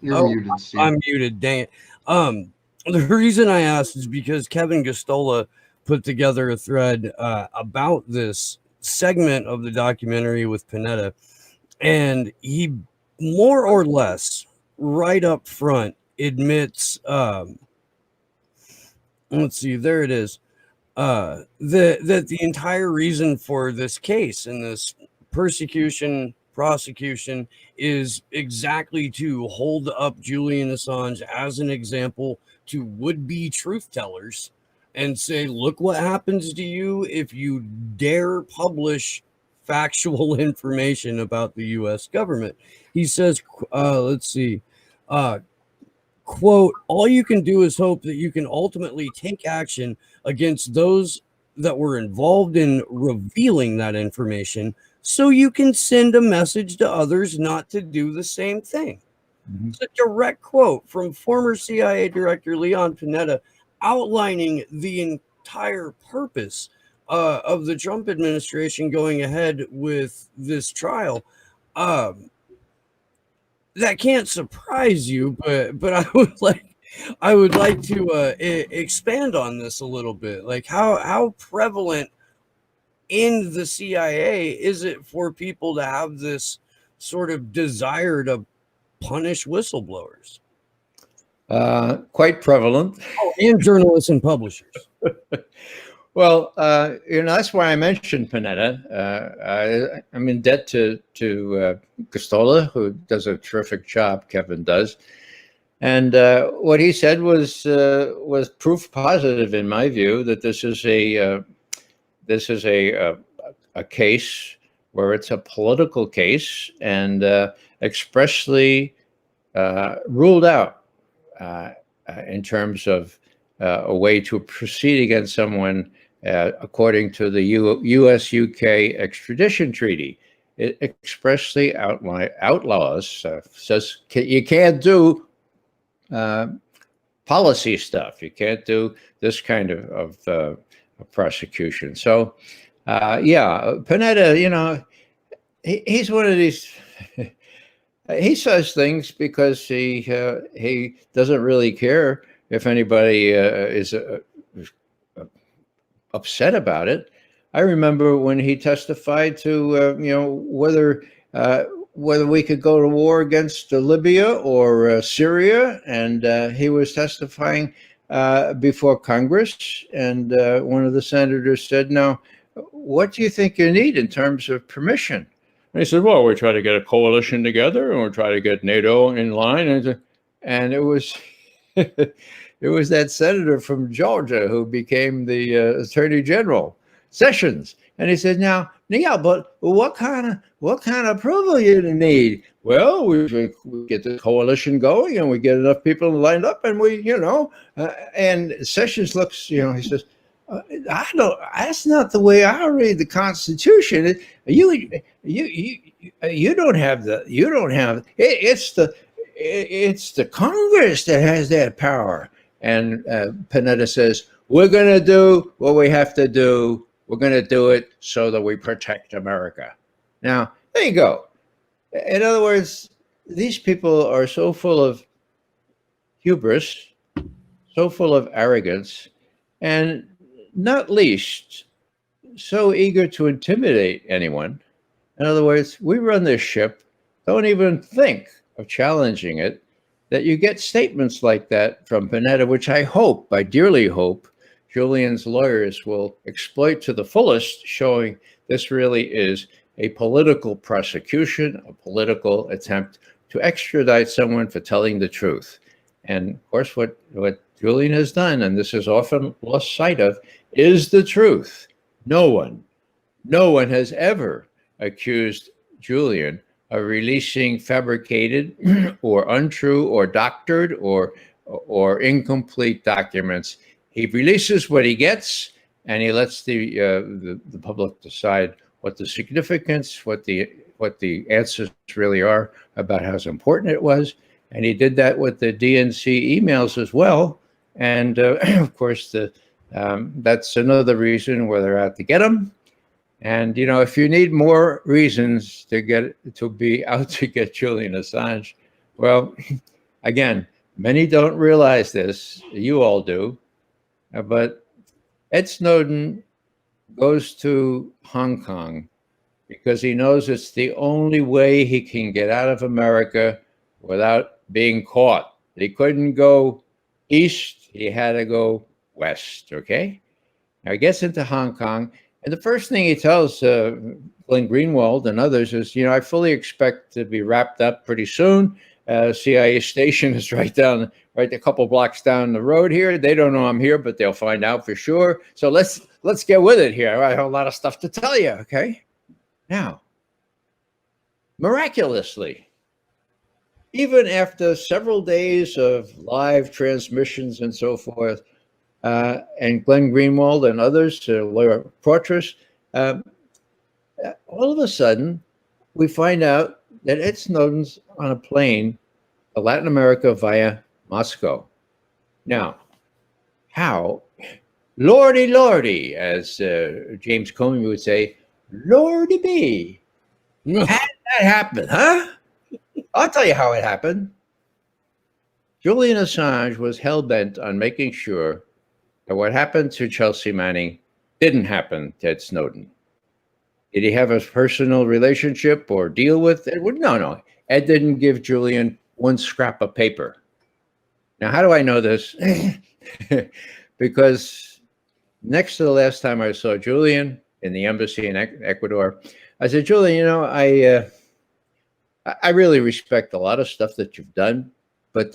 You're muted, Steve. I'm muted, dang it. The reason I asked is because Kevin Gostola put together a thread about this segment of the documentary with Panetta, and he more or less right up front admits let's see, there it is, that the entire reason for this case and this prosecution is exactly to hold up Julian Assange as an example to would-be truth tellers and say, look what happens to you if you dare publish factual information about the U.S. government. He says, let's see, quote, all you can do is hope that you can ultimately take action against those that were involved in revealing that information so you can send a message to others not to do the same thing. It's a direct quote from former CIA Director Leon Panetta outlining the entire purpose of the Trump administration going ahead with this trial. That can't surprise you, but I would like to expand on this a little bit. Like how prevalent in the CIA is it for people to have this sort of desire to punish whistleblowers? Quite prevalent. Oh, and journalists and publishers. Well, that's why I mentioned Panetta. I'm in debt to Costola, who does a terrific job. Kevin does, and what he said was proof positive, in my view, that this is a case where it's a political case and expressly ruled out in terms of a way to proceed against someone according to the U.S.-UK extradition treaty. It expressly outlaws, says you can't do policy stuff. You can't do this kind of prosecution. So, Panetta, he's one of these. He says things because he doesn't really care if anybody is upset about it. I remember when he testified to whether we could go to war against Libya or Syria, and he was testifying before Congress, and one of the senators said, "Now, what do you think you need in terms of permission?" And he said, "Well, we try to get a coalition together, and we try to get NATO in line," and it was. It was that senator from Georgia who became the attorney general. Sessions. And he said, now, yeah, but what kind of approval you need? Well, we get the coalition going, and we get enough people lined up, and and Sessions looks, he says, I don't. That's not the way I read the Constitution. You don't have the. You don't have. It's the Congress that has that power. And Panetta says, we're going to do what we have to do. We're going to do it so that we protect America. Now, there you go. In other words, these people are so full of hubris, so full of arrogance, and not least, so eager to intimidate anyone. In other words, we run this ship, don't even think of challenging it, that you get statements like that from Panetta, which I dearly hope, Julian's lawyers will exploit to the fullest, showing this really is a political prosecution, a political attempt to extradite someone for telling the truth. And of course, what Julian has done, and this is often lost sight of, is the truth. No one has ever accused Julian of releasing fabricated or untrue or doctored or incomplete documents. He releases what he gets, and he lets the public decide what the significance, what the answers really are about how important it was. And he did that with the DNC emails as well. And of course, that's another reason where they're out to get him. And if you need more reasons to be out to get Julian Assange, well, again, many don't realize this. You all do. But Ed Snowden goes to Hong Kong because he knows it's the only way he can get out of America without being caught. He couldn't go east, he had to go west, okay? Now he gets into Hong Kong, and the first thing he tells Glenn Greenwald and others is, I fully expect to be wrapped up pretty soon. CIA station is right a couple blocks down the road here. They don't know I'm here, but they'll find out for sure. So let's get with it here. I have a lot of stuff to tell you, okay? Now, miraculously, even after several days of live transmissions and so forth, and Glenn Greenwald and others, Laura Portress, all of a sudden, we find out that Ed Snowden's on a plane to Latin America via Moscow. Now, how? Lordy, as James Comey would say, Lordy me. How did that happen, huh? I'll tell you how it happened. Julian Assange was hell-bent on making sure that what happened to Chelsea Manning didn't happen to Ed Snowden. Did he have a personal relationship or deal with it? No. Ed didn't give Julian one scrap of paper. Now, how do I know this? Because next to the last time I saw Julian in the embassy in Ecuador, I said, Julian, I really respect a lot of stuff that you've done, but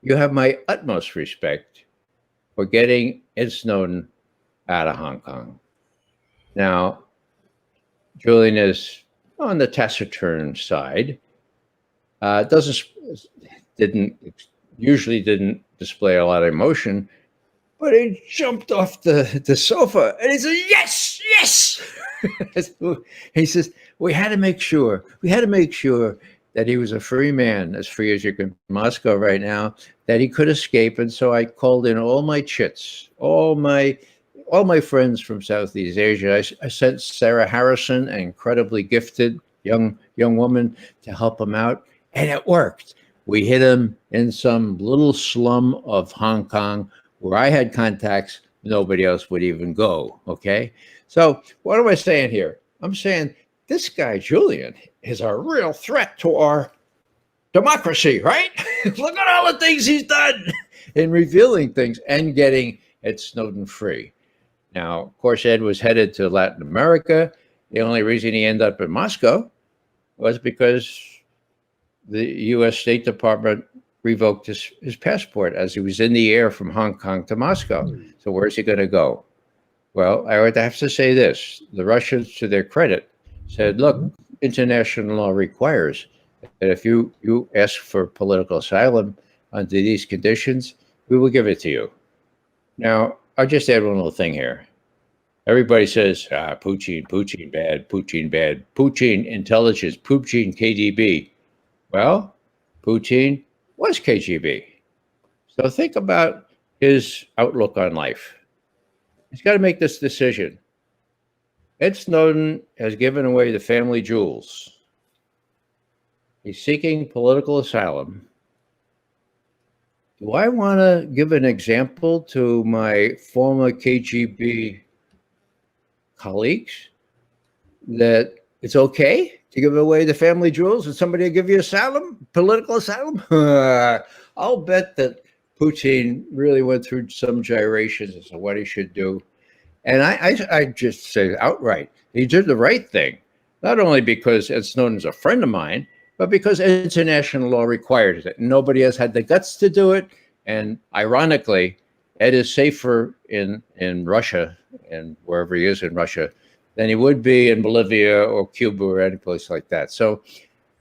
you have my utmost respect for getting Ed Snowden out of Hong Kong. Now, Julian is on the taciturn side. Usually didn't display a lot of emotion, but he jumped off the sofa and he said, yes. He says, we had to make sure that he was a free man, as free as you can in Moscow right now, that he could escape. And so I called in all my chits, all my friends from Southeast Asia. I sent Sarah Harrison, an incredibly gifted young woman, to help him out. And it worked. We hit him in some little slum of Hong Kong where I had contacts nobody else would even go, okay? So what am I saying here? I'm saying this guy, Julian, is a real threat to our democracy, right? Look at all the things he's done in revealing things and getting Ed Snowden free. Now, of course, Ed was headed to Latin America. The only reason he ended up in Moscow was because the U.S. State Department revoked his passport as he was in the air from Hong Kong to Moscow. So where's he going to go? Well, I would have to say this. The Russians, to their credit, said, look, international law requires that if you ask for political asylum under these conditions, we will give it to you. Now, I'll just add one little thing here. Everybody says, Putin bad, Putin bad, Putin intelligence, Putin KGB. Well, Putin was KGB. So think about his outlook on life. He's got to make this decision. Ed Snowden has given away the family jewels. He's seeking political asylum. Do I want to give an example to my former KGB colleagues that it's okay to give away the family jewels and somebody will give you asylum, political asylum? I'll bet that Putin really went through some gyrations as to what he should do. And I just say outright, he did the right thing, not only because Ed Snowden's a friend of mine, but because international law requires it. Nobody has had the guts to do it. And ironically, Ed is safer in Russia and wherever he is in Russia than he would be in Bolivia or Cuba or any place like that. So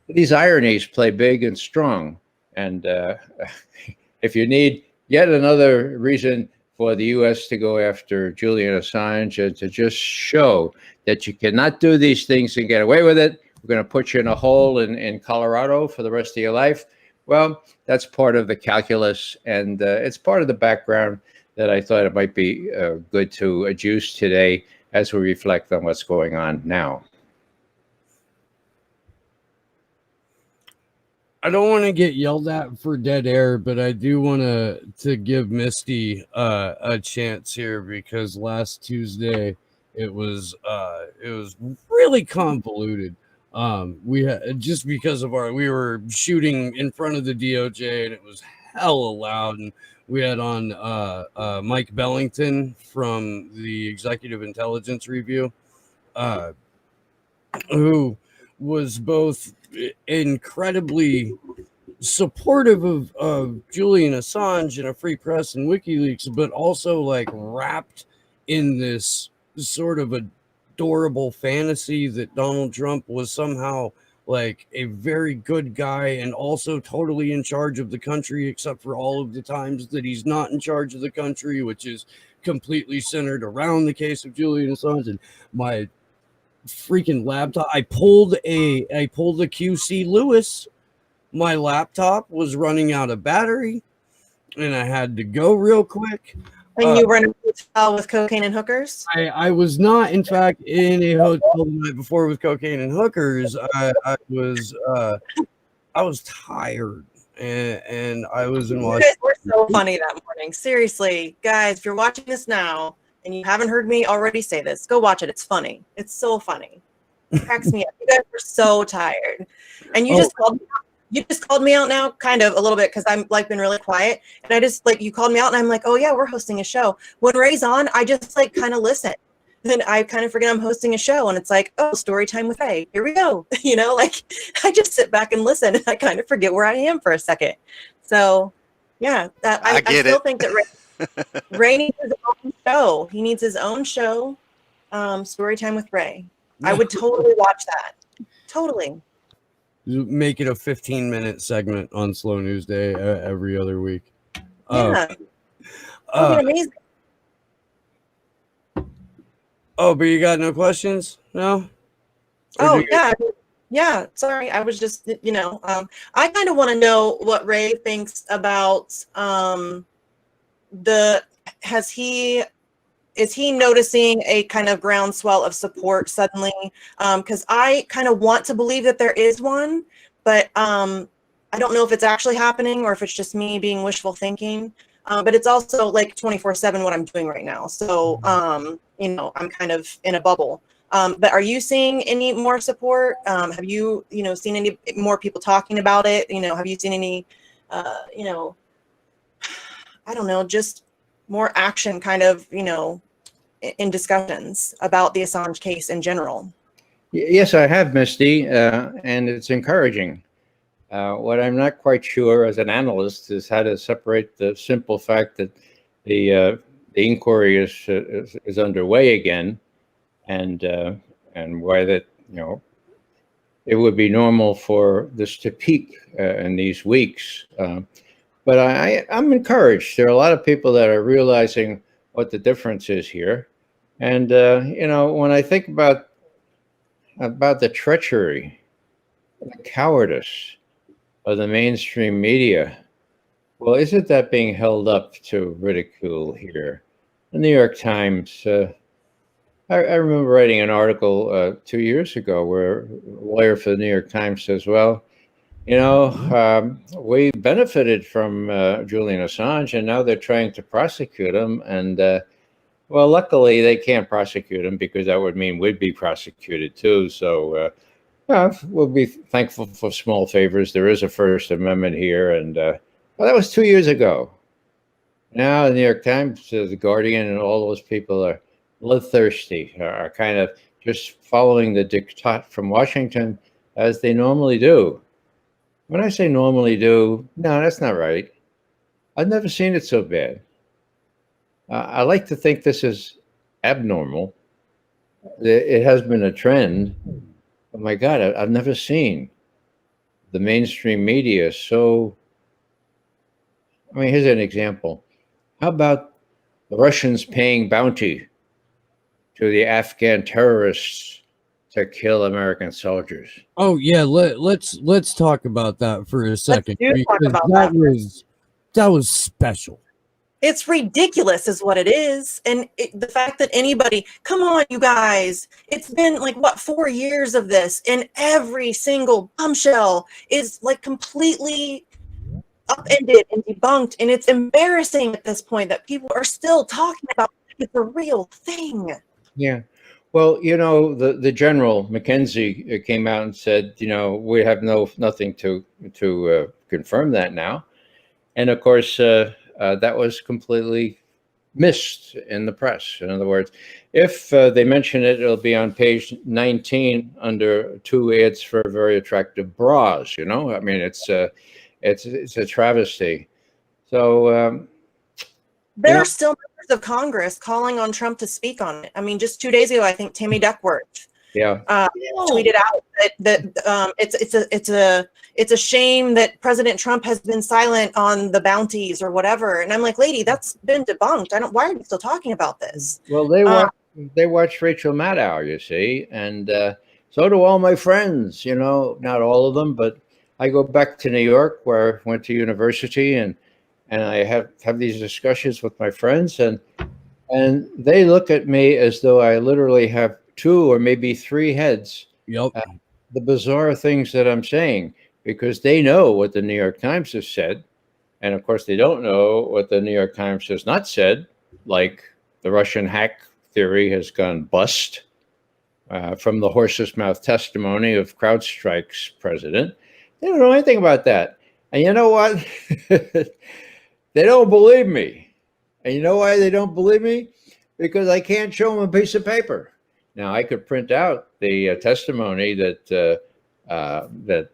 these ironies play big and strong. And if you need yet another reason for the U.S. to go after Julian Assange and to just show that you cannot do these things and get away with it, we're going to put you in a hole in Colorado for the rest of your life. Well, that's part of the calculus, and it's part of the background that I thought it might be good to adduce today as we reflect on what's going on now. I don't want to get yelled at for dead air, but I do want to give Misty a chance here, because last Tuesday it was really convoluted. We had, just because of we were shooting in front of the DOJ and it was hella loud, and we had on Mike Bellington from the Executive Intelligence Review, who was both incredibly supportive of Julian Assange and a free press and WikiLeaks, but also like wrapped in this sort of adorable fantasy that Donald Trump was somehow like a very good guy and also totally in charge of the country, except for all of the times that he's not in charge of the country, which is completely centered around the case of Julian Assange. And my freaking laptop, I pulled a QC Lewis. My laptop was running out of battery and I had to go real quick. And you were in a hotel with cocaine and hookers? I was not, in fact, in a hotel the night before with cocaine and hookers. I was tired, and I was in Washington. You guys were so funny that morning. Seriously, guys, if you're watching this now and you haven't heard me already say this, go watch it. It's funny. It's so funny. It cracks me up. You guys were so tired, and you just called me out. You just called me out now, kind of a little bit, because I'm like been really quiet, and I just like you called me out, and I'm like, oh yeah, we're hosting a show. When Ray's on, I just like kind of listen. Then I kind of forget I'm hosting a show, and it's like, oh, story time with Ray. Here we go. You know, like I just sit back and listen, and I kind of forget where I am for a second. So, yeah, I still think that Ray needs his own show. He needs his own show. Story time with Ray. I would totally watch that. Totally. Make it a 15-minute segment on Slow News Day every other week. Yeah. That'd be amazing. Oh, but you got no questions? No? Oh, yeah. Yeah. Sorry. I was just, I kind of want to know what Ray thinks about is he noticing a kind of groundswell of support suddenly? Because I kind of want to believe that there is one, but I don't know if it's actually happening or if it's just me being wishful thinking. But it's also like 24/7 what I'm doing right now. So, I'm kind of in a bubble. But are you seeing any more support? Have you, seen any more people talking about it? Have you seen any, I don't know, just more action kind of, in discussions about the Assange case in general? Yes, I have, Misty, and it's encouraging. What I'm not quite sure as an analyst is how to separate the simple fact that the the inquiry is underway again, and why that, it would be normal for this to peak in these weeks. But I'm encouraged. There are a lot of people that are realizing what the difference is here. And, when I think about the treachery, the cowardice of the mainstream media, well, isn't that being held up to ridicule here? The New York Times, I remember writing an article 2 years ago where a lawyer for the New York Times says, well, we benefited from Julian Assange, and now they're trying to prosecute him. And, well, luckily they can't prosecute him because that would mean we'd be prosecuted too. So we'll be thankful for small favors. There is a First Amendment here. And well, that was 2 years ago. Now the New York Times, the Guardian, and all those people are bloodthirsty, are kind of just following the diktat from Washington as they normally do. When I say normally do, no, that's not right. I've never seen it so bad. I like to think this is abnormal. It has been a trend. Oh my God, I've never seen the mainstream media so. I mean, here's an example. How about the Russians paying bounty to the Afghan terrorists to kill American soldiers? Oh yeah, let's talk about that for a second, talk because about that was special. It's ridiculous is what it is. And the fact that anybody, come on, you guys, it's been like, what, 4 years of this, and every single bombshell is like completely upended and debunked. And it's embarrassing at this point that people are still talking about it's a real thing. Yeah. Well, the general McKenzie came out and said, we have nothing to confirm that now. And of course, that was completely missed in the press. In other words, if they mention it, it'll be on page 19 under 2 ads for very attractive bras. I mean, it's a travesty. So there are still members of Congress calling on Trump to speak on it. I mean, just 2 days ago, I think Tammy Duckworth tweeted out that it's a shame that President Trump has been silent on the bounties or whatever. And I'm like, lady, that's been debunked. Why are you still talking about this? Well, they watch Rachel Maddow, you see, and so do all my friends. Not all of them, but I go back to New York where I went to university, and I have these discussions with my friends, and they look at me as though I literally have 2 or maybe 3 heads. Yep. The bizarre things that I'm saying, because they know what the New York Times has said. And of course, they don't know what the New York Times has not said, like the Russian hack theory has gone bust from the horse's mouth testimony of CrowdStrike's president. They don't know anything about that. And you know what? They don't believe me. And you know why they don't believe me? Because I can't show them a piece of paper. Now, I could print out the testimony that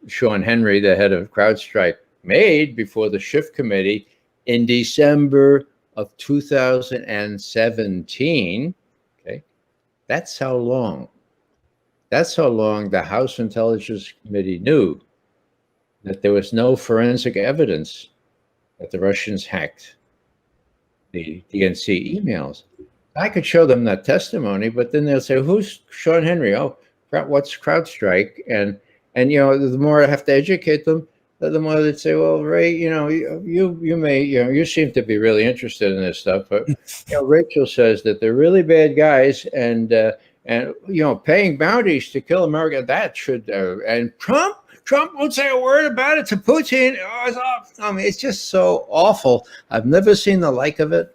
Sean Henry, the head of CrowdStrike, made before the Schiff Committee in December of 2017. Okay, that's how long. That's how long the House Intelligence Committee knew that there was no forensic evidence that the Russians hacked the DNC emails. I could show them that testimony, but then they'll say, "Who's Sean Henry? Oh, what's CrowdStrike?" And the more I have to educate them, the more they'd say, "Well, Ray, you seem to be really interested in this stuff, but Rachel says that they're really bad guys, and paying bounties to kill America, that should and Trump won't say a word about it to Putin. I mean, it's just so awful. I've never seen the like of it.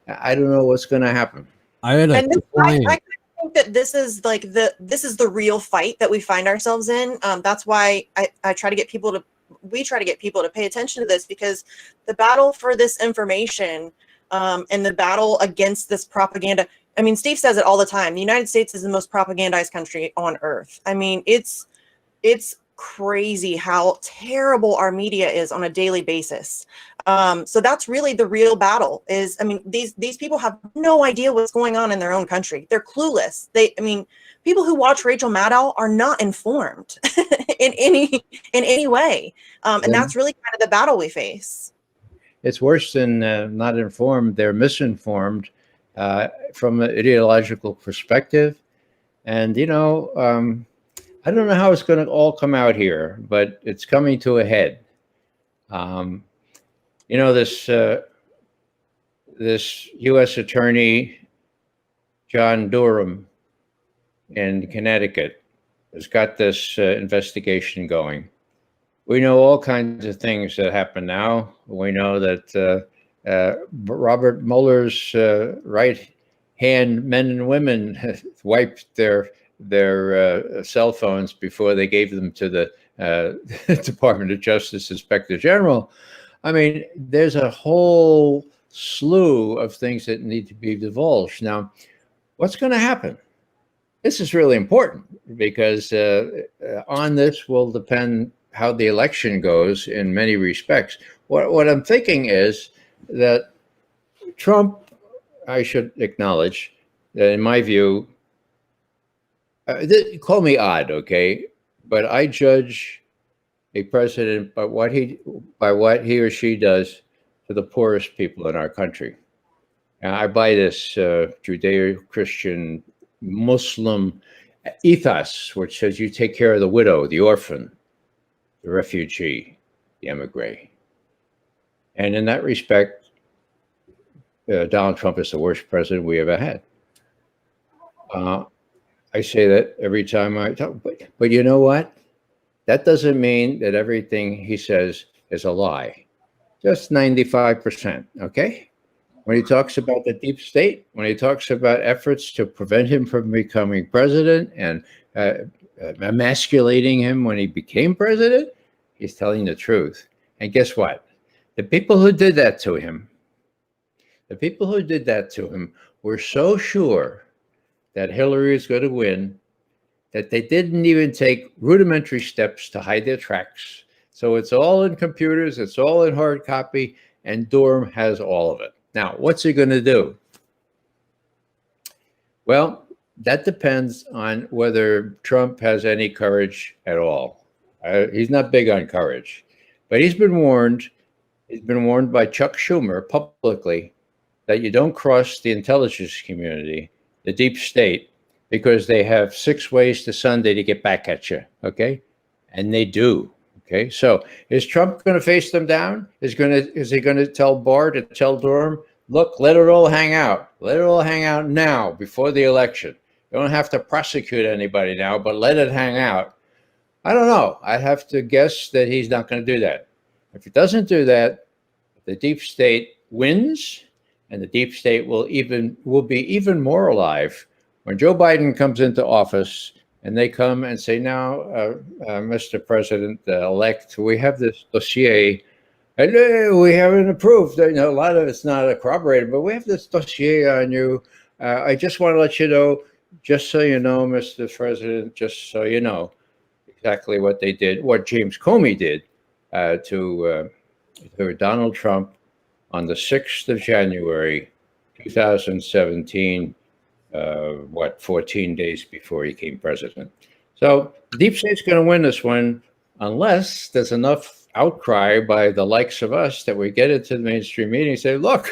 I don't know what's going to happen." I think that this is the real fight that we find ourselves in. That's why we try to get people to pay attention to this, because the battle for this information and the battle against this propaganda. I mean, Steve says it all the time. The United States is the most propagandized country on earth. I mean, it's crazy how terrible our media is on a daily basis. So that's really the real battle is, I mean, these people have no idea what's going on in their own country. They're clueless. People who watch Rachel Maddow are not informed in any way. And that's really kind of the battle we face. It's worse than not informed. They're misinformed from an ideological perspective. And, I don't know how it's going to all come out here, but it's coming to a head. This U.S. Attorney, John Durham in Connecticut, has got this investigation going. We know all kinds of things that happen now. We know that Robert Mueller's right-hand men and women wiped their cell phones before they gave them to the Department of Justice Inspector General. I mean, there's a whole slew of things that need to be divulged. Now, what's going to happen? This is really important because on this will depend how the election goes in many respects. What I'm thinking is that Trump, I should acknowledge that in my view, call me odd, okay? But I judge a president by what he or she does to the poorest people in our country. And I buy this Judeo-Christian Muslim ethos, which says you take care of the widow, the orphan, the refugee, the emigre. And in that respect, Donald Trump is the worst president we ever had. I say that every time I talk, but you know what? That doesn't mean that everything he says is a lie. Just 95%, okay? When he talks about the deep state, when he talks about efforts to prevent him from becoming president and emasculating him when he became president, he's telling the truth. And guess what? The people who did that to him, were so sure that Hillary is going to win that they didn't even take rudimentary steps to hide their tracks. So it's all in computers, it's all in hard copy, and Durham has all of it. Now, what's he going to do? Well, that depends on whether Trump has any courage at all. He's not big on courage, but he's been warned. He's been warned by Chuck Schumer publicly that you don't cross the intelligence community, the deep state, because they have 6 ways to Sunday to get back at you, okay? And they do, okay? So is Trump going to face them down? Is he going to tell Barr to tell Durham, look, let it all hang out. Let it all hang out now before the election. You don't have to prosecute anybody now, but let it hang out. I don't know. I'd have to guess that he's not going to do that. If he doesn't do that, the deep state wins, and the deep state will be even more alive when Joe Biden comes into office and they come and say, now, Mr. President-elect, we have this dossier, and we haven't approved. A lot of it's not corroborated, but we have this dossier on you. I just want to let you know, just so you know, Mr. President, just so you know exactly what they did, what James Comey did to Donald Trump on the 6th of January, 2017, 14 days before he became president. So the deep state's going to win this one unless there's enough outcry by the likes of us that we get into the mainstream media and say, look,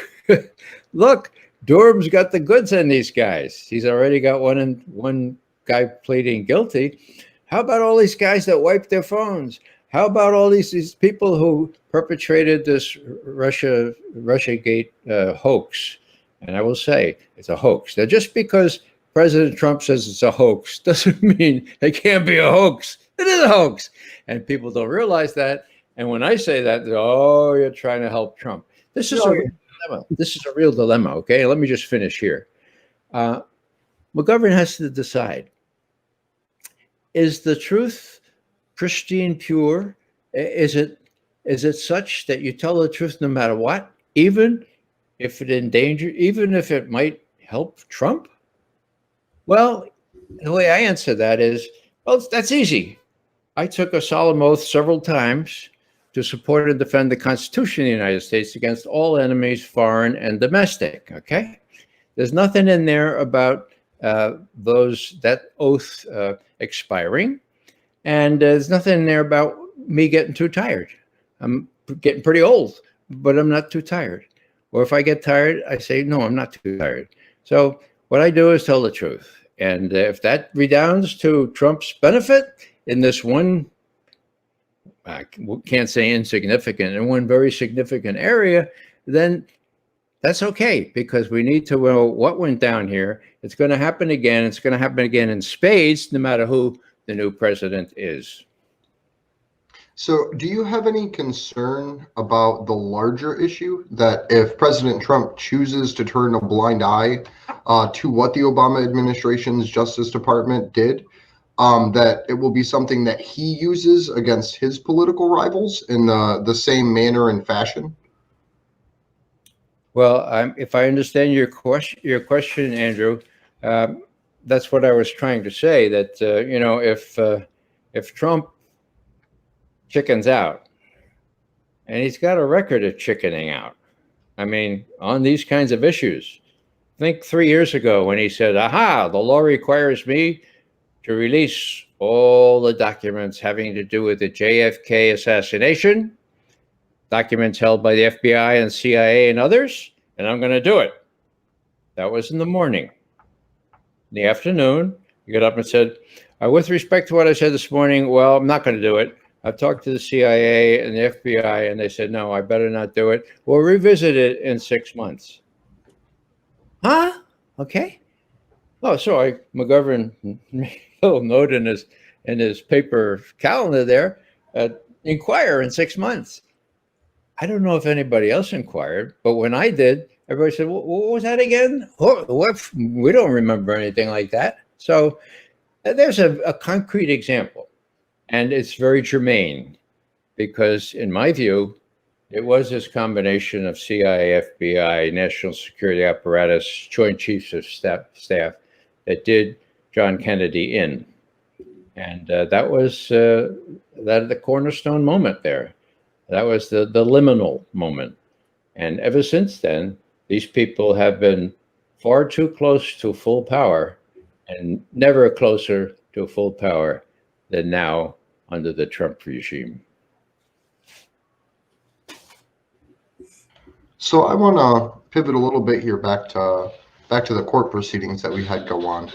Durham's got the goods on these guys. He's already got one guy pleading guilty. How about all these guys that wiped their phones? How about all these people who perpetrated this Russiagate hoax? And I will say it's a hoax. Now, just because President Trump says it's a hoax doesn't mean it can't be a hoax. It is a hoax. And people don't realize that. And when I say that, oh, you're trying to help Trump. This is a real dilemma. This is a real dilemma, okay? Let me just finish here. McGovern has to decide. Is the truth pristine pure? Is it such that you tell the truth no matter what, even if it might help Trump? Well, the way I answer that is, well, that's easy. I took a solemn oath several times to support and defend the Constitution of the United States against all enemies, foreign and domestic. Okay, there's nothing in there about that oath expiring, and there's nothing in there about me getting too tired. I'm getting pretty old, but I'm not too tired. Or if I get tired, I say, no, I'm not too tired. So what I do is tell the truth. And if that redounds to Trump's benefit in this one, I can't say insignificant, in one very significant area, then that's okay, because we need to know what went down here. It's going to happen again. It's going to happen again in spades, no matter who the new president is. So, do you have any concern about the larger issue that if President Trump chooses to turn a blind eye to what the Obama administration's Justice Department did, that it will be something that he uses against his political rivals in the same manner and fashion? Well, if I understand your question, Andrew, that's what I was trying to say. That if Trump chickens out, and he's got a record of chickening out, I mean, on these kinds of issues. Think 3 years ago when he said, "Aha, the law requires me to release all the documents having to do with the JFK assassination, documents held by the FBI and CIA and others, and I'm going to do it." That was in the morning. In the afternoon, he got up and said, with respect to what I said this morning, well, I'm not going to do it. I've talked to the CIA and the FBI, and they said, no, I better not do it. We'll revisit it in 6 months. Huh? Okay. Oh, so McGovern made a little note in his paper calendar there, inquire in 6 months. I don't know if anybody else inquired, but when I did, everybody said, what was that again? What? We don't remember anything like that. So there's a concrete example, and it's very germane because, in my view, it was this combination of CIA, FBI, National Security Apparatus, Joint Chiefs of Staff that did John Kennedy in. And that was the cornerstone moment there. That was the liminal moment. And ever since then, these people have been far too close to full power and never closer to full power than now under the Trump regime. So I want to pivot a little bit here back to the court proceedings that we had go on.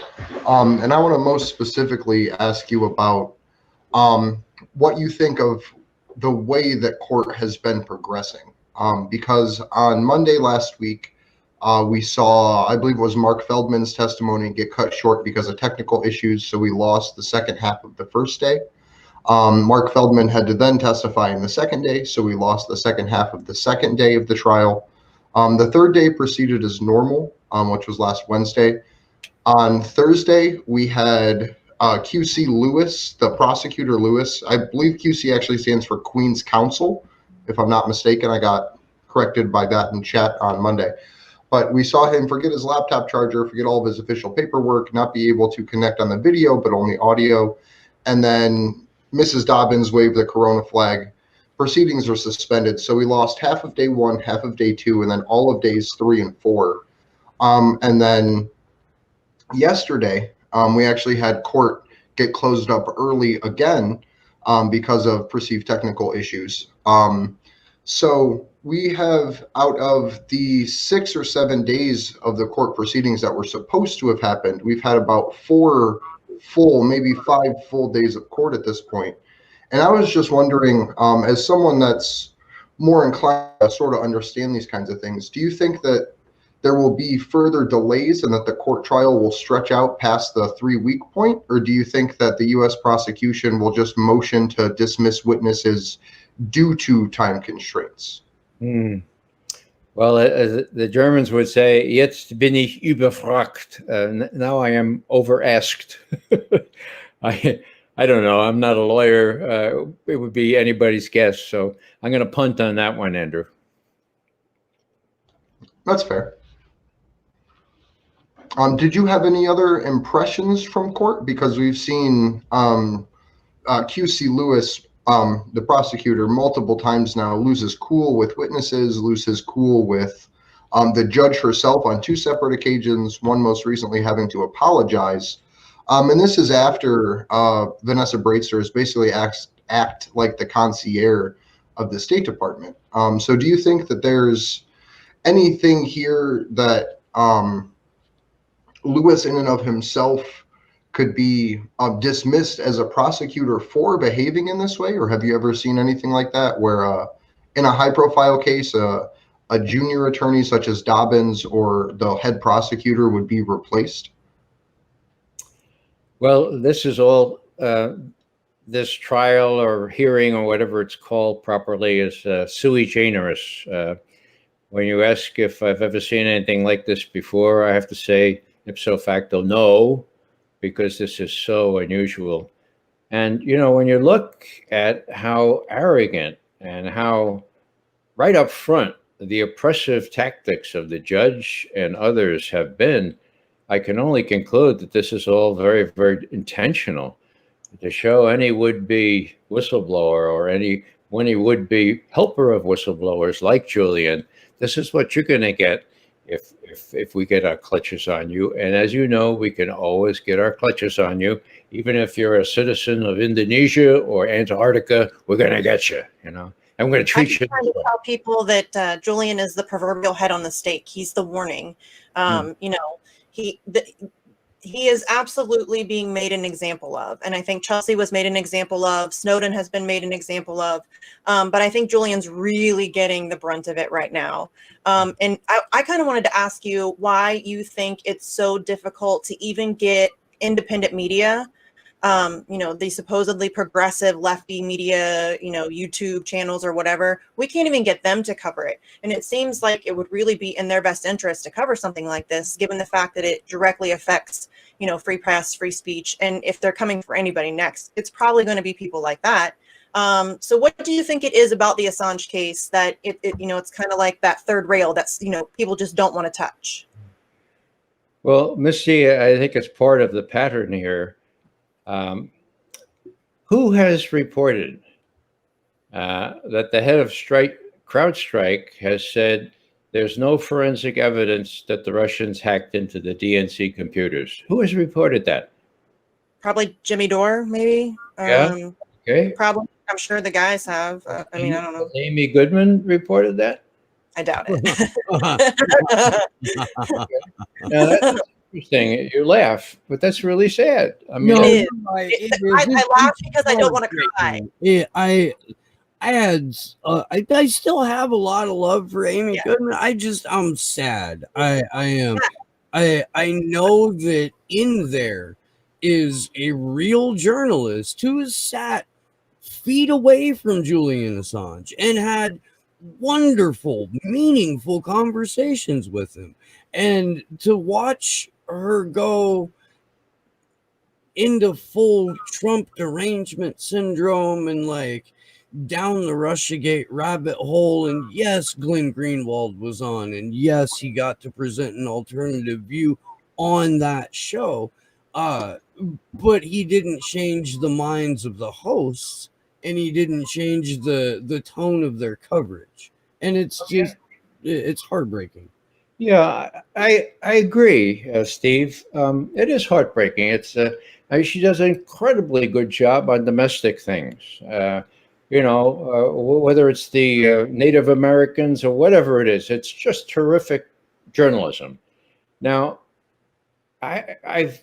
And I want to most specifically ask you about what you think of the way that court has been progressing. Because on Monday last week, we saw, I believe it was Mark Feldman's testimony get cut short because of technical issues. So we lost the second half of the first day. Mark Feldman had to then testify in the second day. So we lost the second half of the second day of the trial. The third day proceeded as normal, which was last Wednesday. On Thursday, we had QC Lewis, the prosecutor Lewis. I believe QC actually stands for Queen's Counsel, if I'm not mistaken. I got corrected by that in chat on Monday. But we saw him forget his laptop charger, forget all of his official paperwork, not be able to connect on the video, but only audio. And then Mrs. Dobbins waved the Corona flag. Proceedings were suspended. So we lost half of day one, half of day two, and then all of days 3 and 4. And then yesterday, we actually had court get closed up early again because of perceived technical issues. So we have, out of the 6 or 7 days of the court proceedings that were supposed to have happened, we've had about 4 full, maybe 5 full days of court at this point. And I was just wondering, as someone that's more inclined to sort of understand these kinds of things, do you think that there will be further delays and that the court trial will stretch out past the 3-week point? Or do you think that the U.S. prosecution will just motion to dismiss witnesses due to time constraints? Well, as the Germans would say, jetzt bin ich überfragt. Now I am over-asked. I don't know. I'm not a lawyer. It would be anybody's guess. So I'm going to punt on that one, Andrew. That's fair. Did you have any other impressions from court? Because we've seen QC Lewis, the prosecutor, multiple times now loses cool with witnesses, loses cool with the judge herself on 2 separate occasions, one most recently having to apologize. And this is after Vanessa Breitzer has basically act like the concierge of the State Department. So do you think that there's anything here that Lewis in and of himself could be dismissed as a prosecutor for behaving in this way? Or have you ever seen anything like that where in a high profile case, a junior attorney such as Dobbins or the head prosecutor would be replaced? Well, this is all, this trial or hearing or whatever it's called properly is sui generis. When you ask if I've ever seen anything like this before, I have to say ipso facto no, because this is so unusual. And, you know, when you look at how arrogant and how right up front the oppressive tactics of the judge and others have been, I can only conclude that this is all very, very intentional to show any would-be whistleblower or any would-be helper of whistleblowers like Julian, this is what you're going to get if we get our clutches on you. And as you know, we can always get our clutches on you. Even if you're a citizen of Indonesia or Antarctica, we're going to get you, you know. I'm going to treat you. I'm trying to tell people that Julian is the proverbial head on the stake. He's the warning. You know, he is absolutely being made an example of. And I think Chelsea was made an example of. Snowden has been made an example of. But I think Julian's really getting the brunt of it right now. And I kind of wanted to ask you why you think it's so difficult to even get independent media, you know, the supposedly progressive lefty media, you know, YouTube channels or whatever. We can't even get them to cover it. And it seems like it would really be in their best interest to cover something like this, given the fact that it directly affects, you know, free press, free speech. And if they're coming for anybody next, it's probably going to be people like that. So what do you think it is about the Assange case that it you know, it's kind of like that third rail that's, you know, people just don't want to touch? Well, Misty, I think it's part of the pattern here. Who has reported that the head of CrowdStrike has said there's no forensic evidence that the Russians hacked into the DNC computers? Who has reported that? Probably Jimmy Dore, maybe. Yeah. Okay. Probably. I'm sure the guys have. I mean, I don't know. Amy Goodman reported that? I doubt it. Now, that's interesting. You laugh, but that's really sad. I mean, No, I laugh because I don't want to cry. Yeah, I still have a lot of love for Amy Goodman. I'm sad. I am. I know that in there is a real journalist who has sat feet away from Julian Assange and had wonderful, meaningful conversations with him. And to watch her go into full Trump derangement syndrome and like down the Russiagate rabbit hole, and yes, Glenn Greenwald was on, and yes, he got to present an alternative view on that show, but he didn't change the minds of the hosts, and he didn't change the tone of their coverage, and it's just it's heartbreaking. Yeah, I agree, Steve. It is heartbreaking. It's she does an incredibly good job on domestic things. You know, whether it's the Native Americans or whatever it is, it's just terrific journalism. Now, I've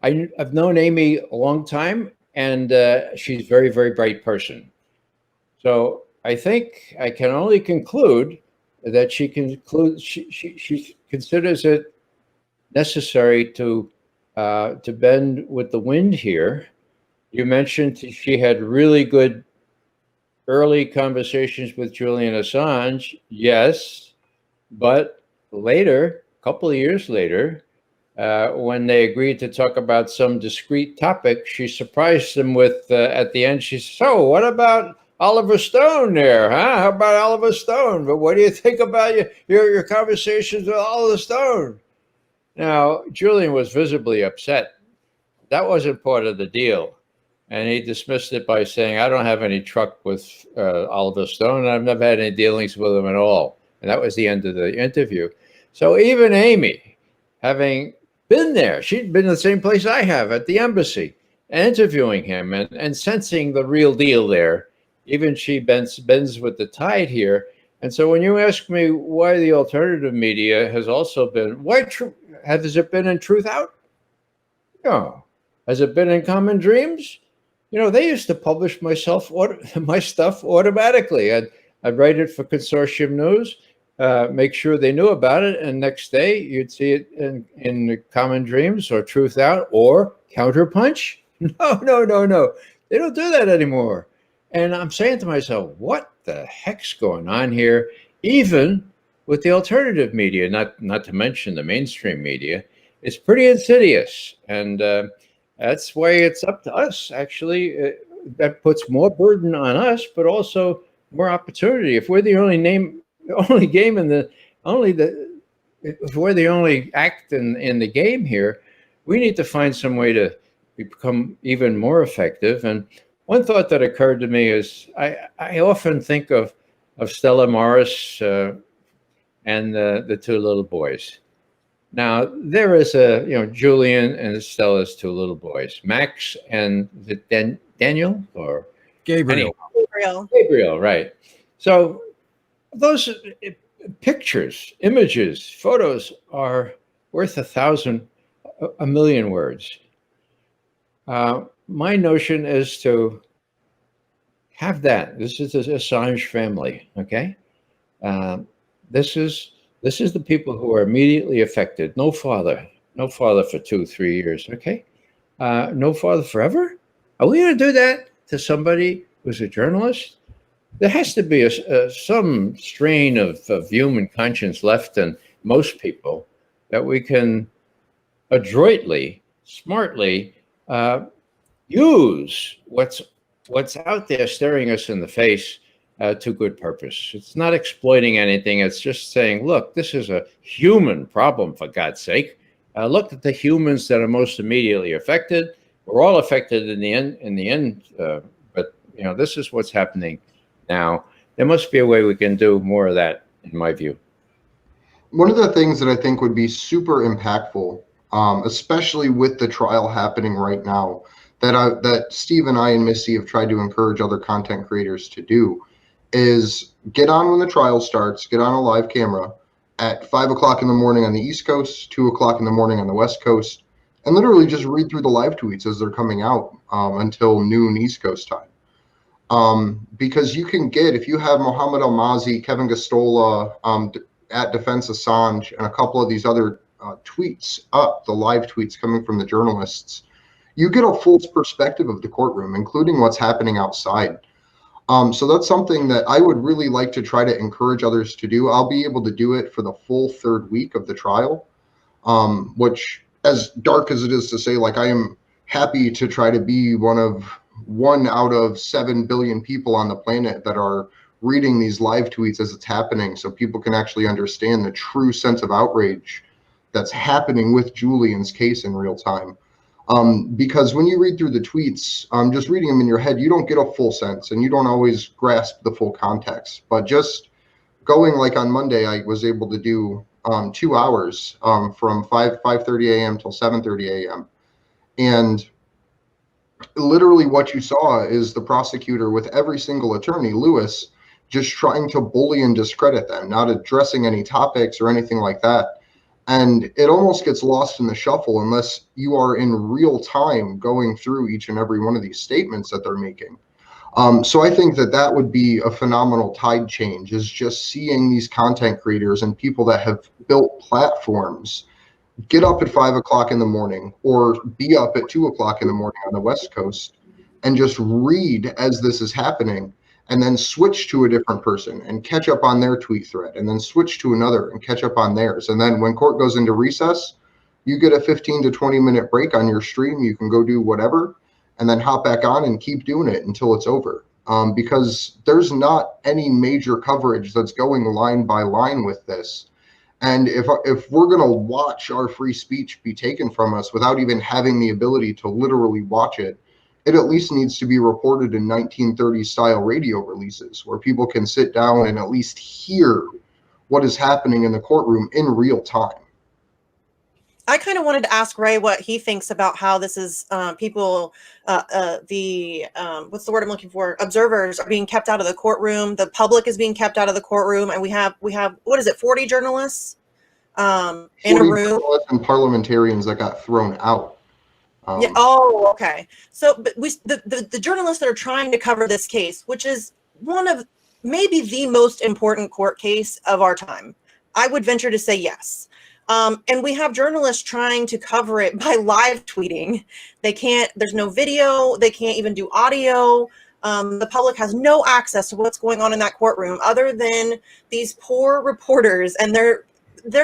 known Amy a long time, and she's a very, very bright person. So I think I can only conclude that she considers it necessary to bend with the wind here. You mentioned she had really good early conversations with Julian Assange. Yes, but later, a couple of years later, when they agreed to talk about some discrete topic, she surprised them with, at the end, she said, "So what about Oliver Stone there, huh? How about Oliver Stone? But what do you think about your conversations with Oliver Stone?" Now, Julian was visibly upset. That wasn't part of the deal. And he dismissed it by saying, I don't have any truck with Oliver Stone, and I've never had any dealings with him at all. And that was the end of the interview. So even Amy, having been there, she'd been in the same place I have at the embassy, interviewing him and sensing the real deal there. Even she bends with the tide here. And so when you ask me why the alternative media has also been, has it been in Truth Out? No. Has it been in Common Dreams? You know, they used to publish my stuff automatically. I'd write it for Consortium News, make sure they knew about it, and next day you'd see it in Common Dreams or Truth Out or Counterpunch. No. They don't do that anymore. And I'm saying to myself, what the heck's going on here? Even with the alternative media, not to mention the mainstream media, it's pretty insidious. And that's why it's up to us, actually. That puts more burden on us, but also more opportunity. If we're the only if we're the only act in the game here, we need to find some way to become even more effective. And one thought that occurred to me is I often think of Stella Morris and the two little boys. Now there is Julian and Stella's two little boys, Max and Daniel or Gabriel. Gabriel, right? So those pictures, images, photos are worth a million words. My notion is to have that. This is the Assange family, okay? This is the people who are immediately affected. No father for 2-3 years, okay? No father forever? Are we going to do that to somebody who's a journalist? There has to be some strain of human conscience left in most people that we can adroitly, smartly use what's out there staring us in the face to good purpose. It's not exploiting anything. It's just saying, look, this is a human problem, for God's sake. Look at the humans that are most immediately affected. We're all affected in the end, but this is what's happening now. There must be a way we can do more of that, in my view. One of the things that I think would be super impactful, especially with the trial happening right now, that Steve and I and Missy have tried to encourage other content creators to do, is get on when the trial starts, get on a live camera at 5 o'clock in the morning on the East Coast, 2 o'clock in the morning on the West Coast, and literally just read through the live tweets as they're coming out until noon East Coast time. Because you can get, if you have Mohammed Almazi, Kevin Gostola, at Defense Assange, and a couple of these other tweets up, the live tweets coming from the journalists, you get a full perspective of the courtroom, including what's happening outside. So that's something that I would really like to try to encourage others to do. I'll be able to do it for the full third week of the trial, which, as dark as it is to say, like, I am happy to try to be one out of 7 billion people on the planet that are reading these live tweets as it's happening, so people can actually understand the true sense of outrage that's happening with Julian's case in real time. Because when you read through the tweets, just reading them in your head, you don't get a full sense and you don't always grasp the full context. But just going, like on Monday, I was able to do 2 hours from 5:30 a.m. till 7:30 a.m. And literally what you saw is the prosecutor with every single attorney, Lewis, just trying to bully and discredit them, not addressing any topics or anything like that. And it almost gets lost in the shuffle unless you are in real time going through each and every one of these statements that they're making. So I think that would be a phenomenal tide change, is just seeing these content creators and people that have built platforms get up at 5 o'clock in the morning or be up at 2 o'clock in the morning on the West Coast and just read as this is happening, and then switch to a different person and catch up on their tweet thread, and then switch to another and catch up on theirs. And then when court goes into recess, you get a 15 to 20 minute break on your stream. You can go do whatever and then hop back on and keep doing it until it's over. Because there's not any major coverage that's going line by line with this. And if we're going to watch our free speech be taken from us without even having the ability to literally watch it, it at least needs to be reported in 1930s style radio releases where people can sit down and at least hear what is happening in the courtroom in real time. I kind of wanted to ask Ray what he thinks about how this is people, what's the word I'm looking for? Observers are being kept out of the courtroom. The public is being kept out of the courtroom, and we have what is it? 40 journalists in a 40 room. journalists and parliamentarians that got thrown out. Yeah. Oh, okay. So, but the journalists that are trying to cover this case, which is one of maybe the most important court case of our time, I would venture to say yes. And we have journalists trying to cover it by live tweeting. They can't. There's no video. They can't even do audio. The public has no access to what's going on in that courtroom, other than these poor reporters, and their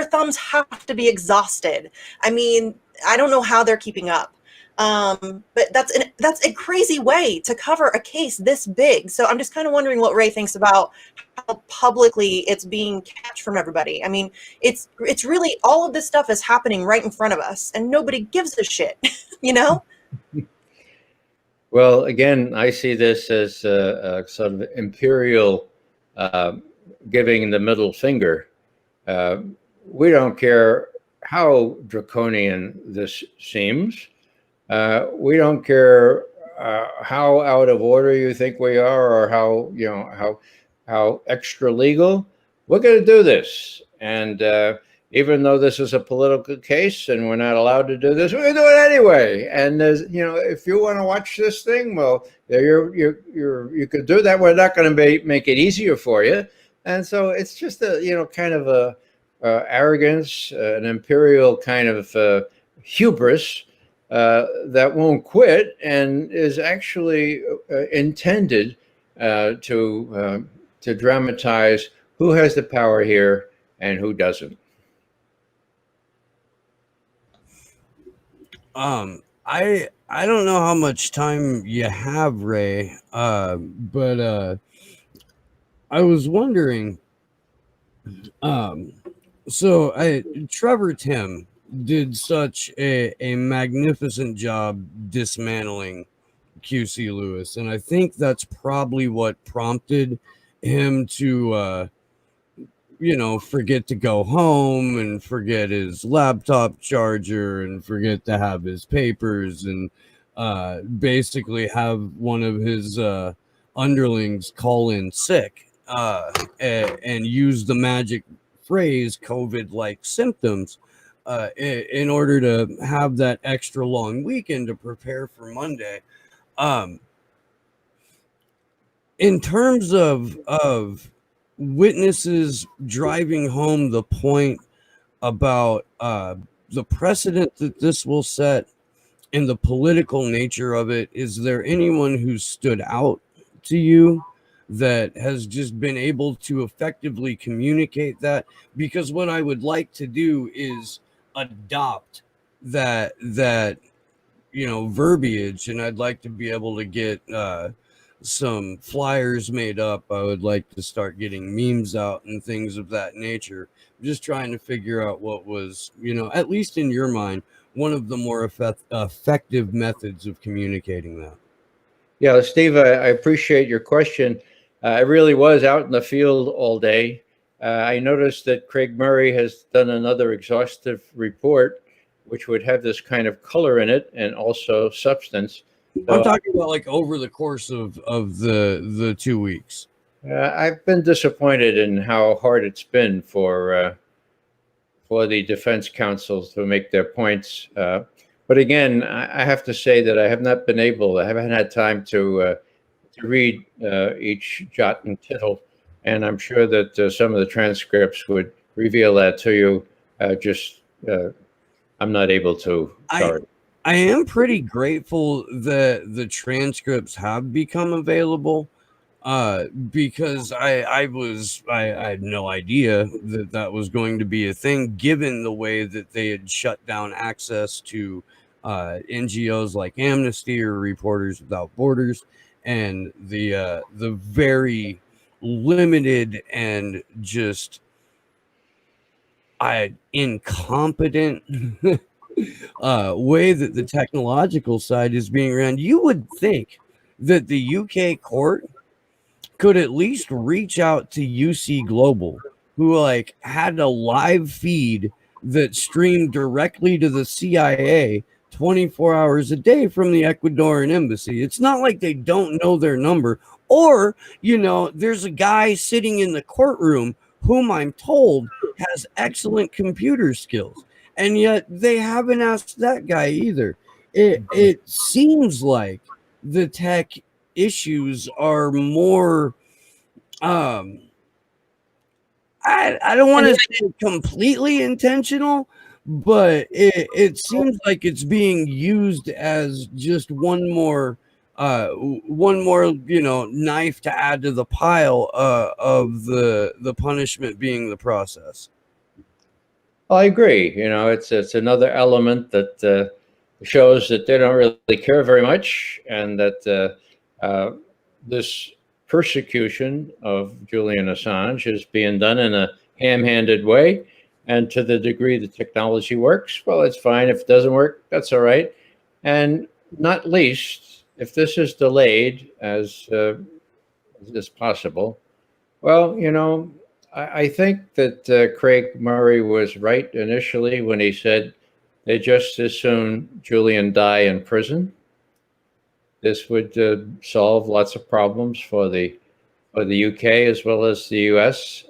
thumbs have to be exhausted. I mean, I don't know how they're keeping up. But that's a crazy way to cover a case this big. So I'm just kind of wondering what Ray thinks about how publicly it's being kept from everybody. I mean, it's really, all of this stuff is happening right in front of us, and nobody gives a shit, you know? Well, again, I see this as a sort of imperial giving the middle finger. We don't care how draconian this seems. We don't care how out of order you think we are, or how extra legal. We're going to do this, and even though this is a political case and we're not allowed to do this, we're going to do it anyway. And there's, if you want to watch this thing, well, you could do that. We're not going to make it easier for you. And so it's just a kind of a arrogance, an imperial kind of hubris. That won't quit and is actually intended to dramatize who has the power here and who doesn't. I don't know how much time you have, Ray, but I was wondering. Trevor Tim did such a magnificent job dismantling QC Lewis, and I think that's probably what prompted him to forget to go home and forget his laptop charger and forget to have his papers, and basically have one of his underlings call in sick and use the magic phrase COVID-like symptoms in order to have that extra long weekend to prepare for Monday. In terms of witnesses driving home the point about the precedent that this will set and the political nature of it, is there anyone who stood out to you that has just been able to effectively communicate that? Because what I would like to do is adopt that verbiage, and I'd like to be able to get some flyers made up. I would like to start getting memes out and things of that nature. I'm just trying to figure out what was, at least in your mind, one of the more effective methods of communicating that. Yeah, Steve, I appreciate your question. I really was out in the field all day. I noticed that Craig Murray has done another exhaustive report, which would have this kind of color in it and also substance. So, I'm talking about like over the course of the 2 weeks. I've been disappointed in how hard it's been for the defense counsels to make their points. But again, I have to say that I haven't had time to read each jot and tittle. And I'm sure that some of the transcripts would reveal that to you. I'm not able to. Sorry. I am pretty grateful that the transcripts have become available, because I had no idea that was going to be a thing, given the way that they had shut down access to NGOs like Amnesty or Reporters Without Borders, and the very limited and just incompetent way that the technological side is being ran, you would think that the UK court could at least reach out to UC Global, who like had a live feed that streamed directly to the CIA 24 hours a day from the Ecuadorian embassy. It's not like they don't know their number. Or, there's a guy sitting in the courtroom whom I'm told has excellent computer skills. And yet they haven't asked that guy either. It seems like the tech issues are more I don't want to say completely intentional, but it seems like it's being used as just one more knife to add to the pile of the punishment being the process. I agree. It's another element that shows that they don't really care very much, and that this persecution of Julian Assange is being done in a ham-handed way. And to the degree the technology works, well, it's fine. If it doesn't work, that's all right. And not least, if this is delayed as possible, well, I think that Craig Murray was right initially when he said they just as soon Julian die in prison. This would solve lots of problems for the UK as well as the US.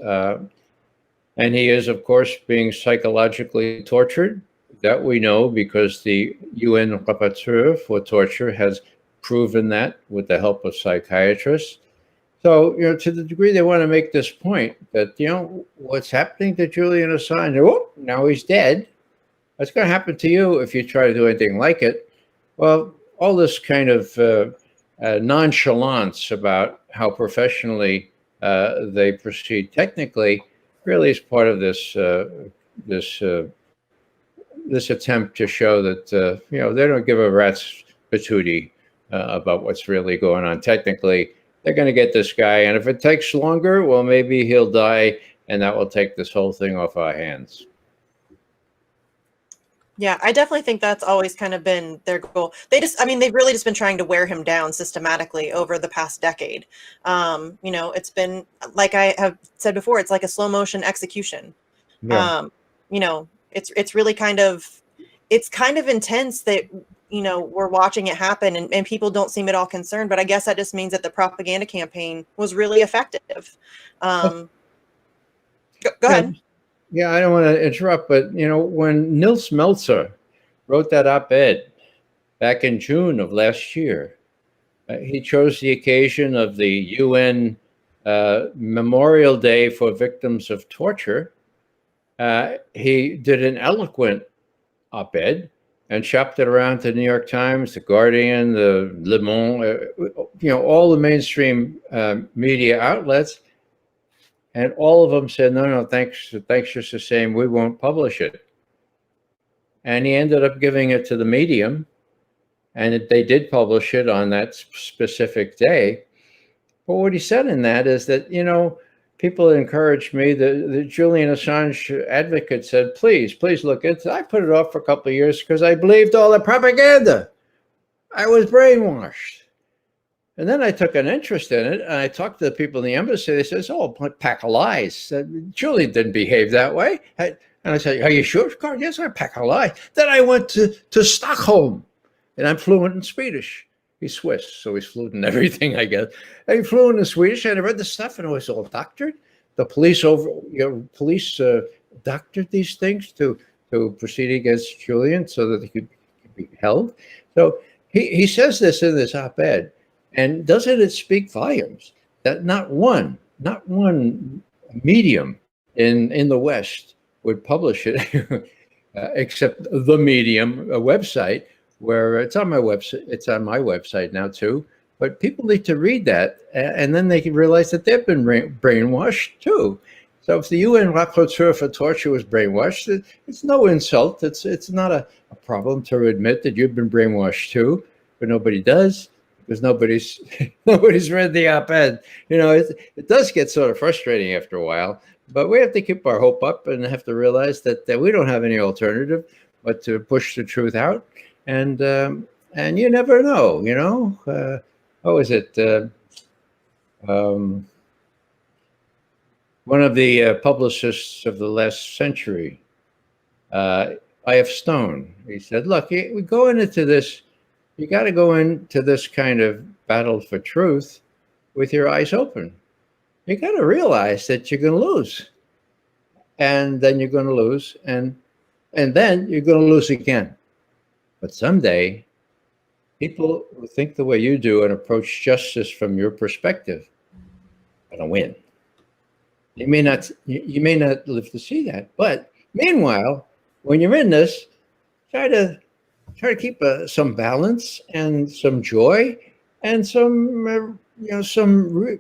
And he is, of course, being psychologically tortured. That we know because the UN rapporteur for torture has proven that with the help of psychiatrists. So, to the degree they want to make this point that, what's happening to Julian Assange, now he's dead. What's going to happen to you if you try to do anything like it? Well, all this kind of nonchalance about how professionally they proceed technically really is part of this attempt to show that they don't give a rat's patootie about what's really going on technically. They're going to get this guy, and if it takes longer, well, maybe he'll die, and that will take this whole thing off our hands. Yeah, I definitely think that's always kind of been their goal. They've really just been trying to wear him down systematically over the past decade. It's been, like I have said before, it's like a slow motion execution. Yeah. It's really kind of intense that, we're watching it happen and people don't seem at all concerned, but I guess that just means that the propaganda campaign was really effective. Go ahead. Yeah, I don't want to interrupt, but when Nils Melzer wrote that op-ed back in June of last year, he chose the occasion of the UN Memorial Day for Victims of Torture. He did an eloquent op-ed and shopped it around to the New York Times, the Guardian, the Le Monde, all the mainstream media outlets. And all of them said, no, thanks just the same. We won't publish it. And he ended up giving it to the Medium, and they did publish it on that specific day. But what he said in that is that, people encouraged me. The Julian Assange advocate said, please look into it. I put it off for a couple of years because I believed all the propaganda. I was brainwashed. And then I took an interest in it, and I talked to the people in the embassy. They said, "Oh, a pack of lies. Julian didn't behave that way." And I said, "Are you sure?" God, yes, a pack of lies. Then I went to Stockholm, and I'm fluent in Swedish. He's Swiss, so he's fluent in everything, I guess. I'm fluent in Swedish, and I read the stuff, and it was all doctored. The police doctored these things to proceed against Julian so that he could be held. So he says this in this op-ed. And doesn't it speak volumes that not one medium in the West would publish it, except the Medium, a website where it's on my website. It's on my website now too. But people need to read that, and then they can realize that they've been brainwashed too. So if the UN rapporteur for torture was brainwashed, it's no insult. It's not a problem to admit that you've been brainwashed too, but nobody does. Because nobody's read the op-ed. It does get sort of frustrating after a while, but we have to keep our hope up and have to realize that we don't have any alternative. but to push the truth out. And you never know, what was it? One of the publicists of the last century, I.F. Stone, he said, look, we go into this, you got to go into this kind of battle for truth with your eyes open. You got to realize that you're going to lose. And then you're going to lose. And then you're going to lose again. But someday, people who think the way you do and approach justice from your perspective are going to win. You may not live to see that. But meanwhile, when you're in this, try to keep some balance and some joy and some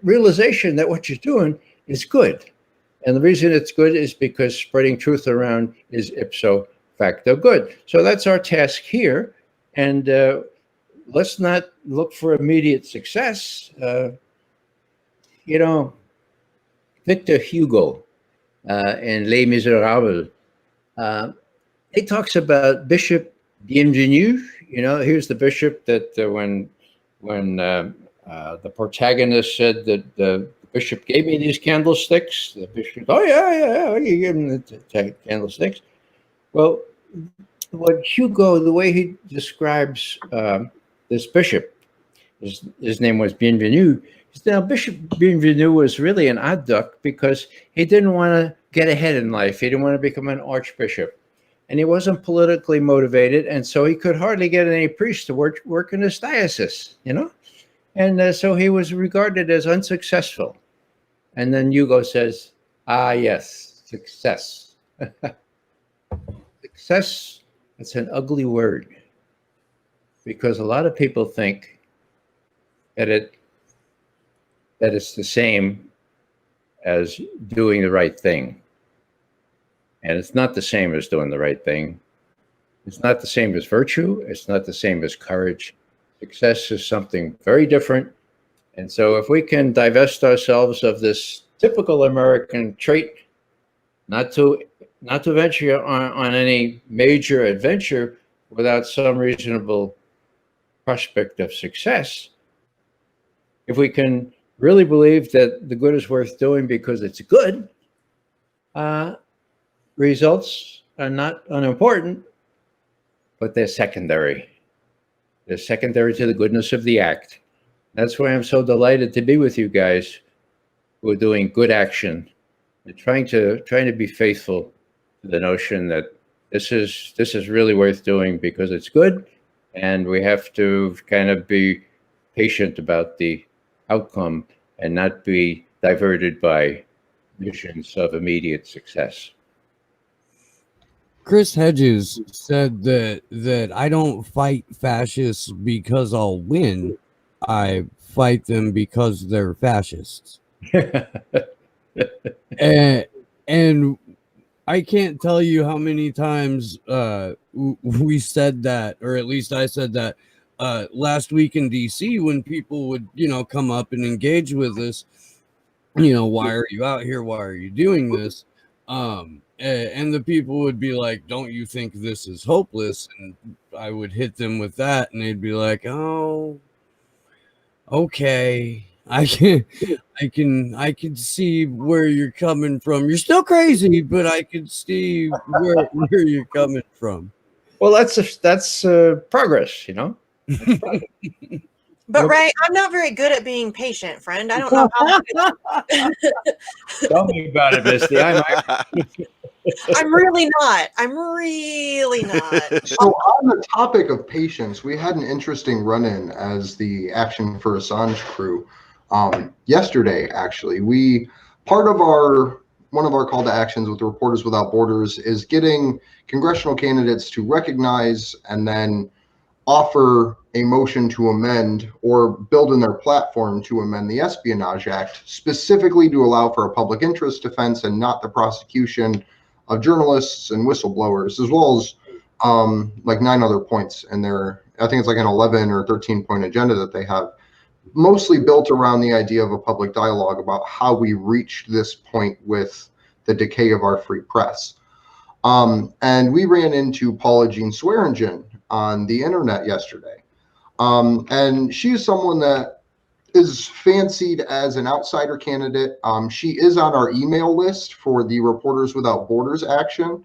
realization that what you're doing is good. And the reason it's good is because spreading truth around is ipso facto good. So that's our task here. And let's not look for immediate success. Victor Hugo in Les Miserables, he talks about Bishop Bienvenu. Here's the bishop that when the protagonist said that the bishop gave me these candlesticks, the bishop, oh yeah, you gave him the candlesticks. Well, what Hugo, the way he describes this bishop, his name was Bienvenu. Now, Bishop Bienvenu was really an odd duck because he didn't want to get ahead in life. He didn't want to become an archbishop. And he wasn't politically motivated, and so he could hardly get any priest to work in his diocese, And so he was regarded as unsuccessful. And then Hugo says, yes, success. Success, it's an ugly word because a lot of people think that it's the same as doing the right thing. And it's not the same as doing the right thing. It's not the same as virtue. It's not the same as courage. Success is something very different. And so if we can divest ourselves of this typical American trait, not to venture on any major adventure without some reasonable prospect of success, if we can really believe that the good is worth doing because it's good, results are not unimportant, but they're secondary. They're secondary to the goodness of the act. That's why I'm so delighted to be with you guys who are doing good action and trying to be faithful to the notion that this is really worth doing because it's good, and we have to kind of be patient about the outcome and not be diverted by visions of immediate success. Chris Hedges said that I don't fight fascists because I'll win. I fight them because they're fascists. and I can't tell you how many times we said that, or at least I said that last week in DC when people would, come up and engage with us. Why are you out here? Why are you doing this? And the people would be like, don't you think this is hopeless? And I would hit them with that, and they'd be like, oh, okay. I can see where you're coming from. You're still crazy, but I can see where you're coming from. Well, that's progress, That's progress. But Ray, I'm not very good at being patient, friend. I don't know how. Tell me about it, Misty. I'm really not. I'm really not. So on the topic of patience, we had an interesting run-in as the Action for Assange crew yesterday. Actually, one of our call to actions with Reporters Without Borders is getting congressional candidates to recognize and then offer a motion to amend or build in their platform to amend the Espionage Act, specifically to allow for a public interest defense and not the prosecution of journalists and whistleblowers, as well as like 9 other points in their, I think it's like an 11 or 13 point agenda that they have, mostly built around the idea of a public dialogue about how we reached this point with the decay of our free press. And we ran into Paula Jean Swearingen on the internet yesterday. And she is someone that is fancied as an outsider candidate. She is on our email list for the Reporters Without Borders action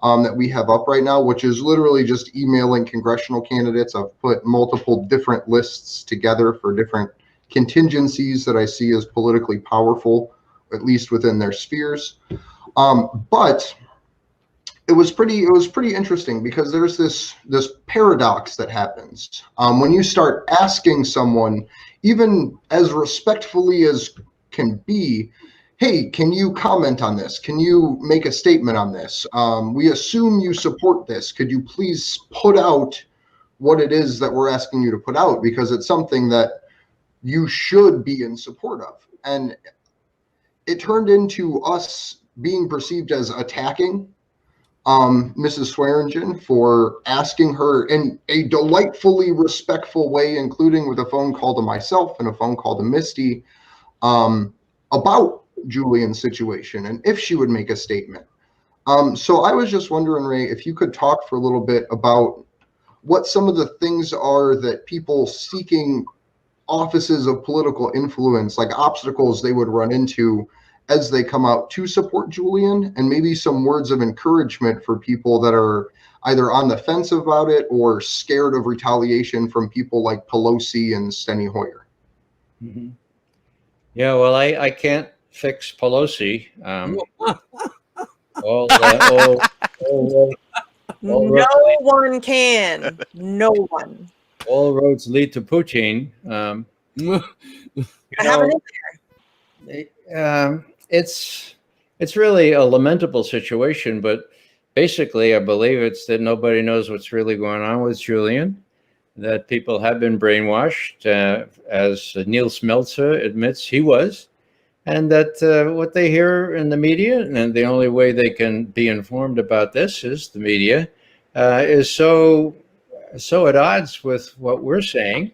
that we have up right now, which is literally just emailing congressional candidates. I've put multiple different lists together for different contingencies that I see as politically powerful, at least within their spheres. But it was pretty interesting because there's this paradox that happens when you start asking someone, even as respectfully as can be, hey, can you comment on this? Can you make a statement on this? We assume you support this. Could you please put out what it is that we're asking you to put out? Because it's something that you should be in support of. And it turned into us being perceived as attacking Mrs. Swearingen for asking her in a delightfully respectful way, including with a phone call to myself and a phone call to Misty, about Julian's situation and if she would make a statement. So I was just wondering, Ray, if you could talk for a little bit about what some of the things are that people seeking offices of political influence, like obstacles they would run into as they come out to support Julian, and maybe some words of encouragement for people that are either on the fence about it or scared of retaliation from people like Pelosi and Steny Hoyer. Mm-hmm. Yeah, well, I can't fix Pelosi. All No one can. No one. All roads lead to Putin. I have it in there. It's really a lamentable situation, but basically, I believe it's that nobody knows what's really going on with Julian, that people have been brainwashed, as Niels Meltzer admits he was, and that what they hear in the media, and the only way they can be informed about this is the media, is so at odds with what we're saying,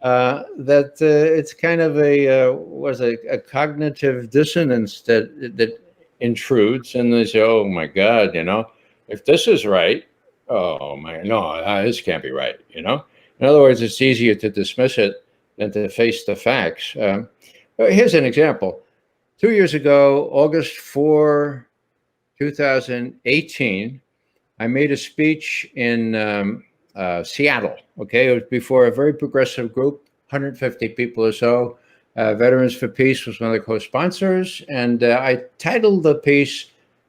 that it's kind of a cognitive dissonance that intrudes, and they say, "Oh my God, if this is right, oh my, no, this can't be right." In other words, it's easier to dismiss it than to face the facts. Here's an example. 2 years ago, August 4, 2018, I made a speech in Seattle. Okay, it was before a very progressive group, 150 people or so. Veterans for Peace was one of the co-sponsors, and I titled the piece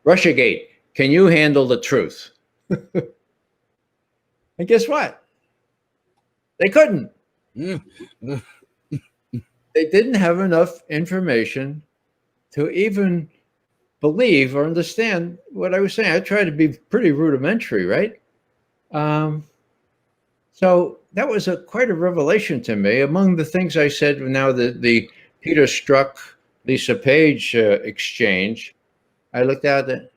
"Russiagate: Can you handle the truth?" And guess what? They couldn't. They didn't have enough information to even believe or understand what I was saying. I tried to be pretty rudimentary, right? So that was quite a revelation to me. Among the things I said, now the Peter Strzok, Lisa Page exchange, I looked at the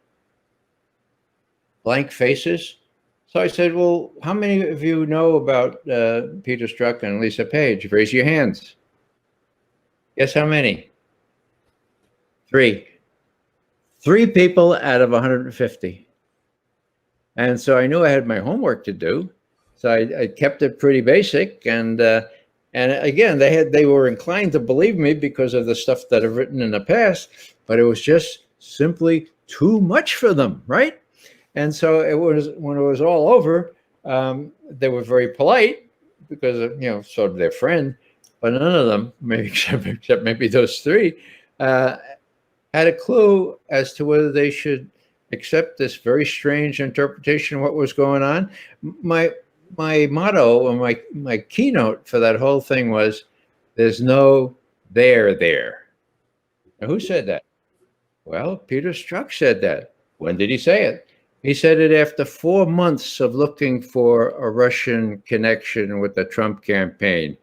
blank faces. So I said, well, how many of you know about Peter Strzok and Lisa Page? Raise your hands. Guess how many? 3. 3 people out of 150. And so I knew I had my homework to do. So I kept it pretty basic, and again, they were inclined to believe me because of the stuff that I've written in the past, but it was just simply too much for them, right? And so when it was all over, they were very polite because of, sort of their friend, but none of them, maybe except maybe those 3, had a clue as to whether they should accept this very strange interpretation of what was going on. My motto, or my keynote for that whole thing was, "There's no there." Now, who said that? Well, Peter Strzok said that. When did he say it? He said it after 4 months of looking for a Russian connection with the Trump campaign.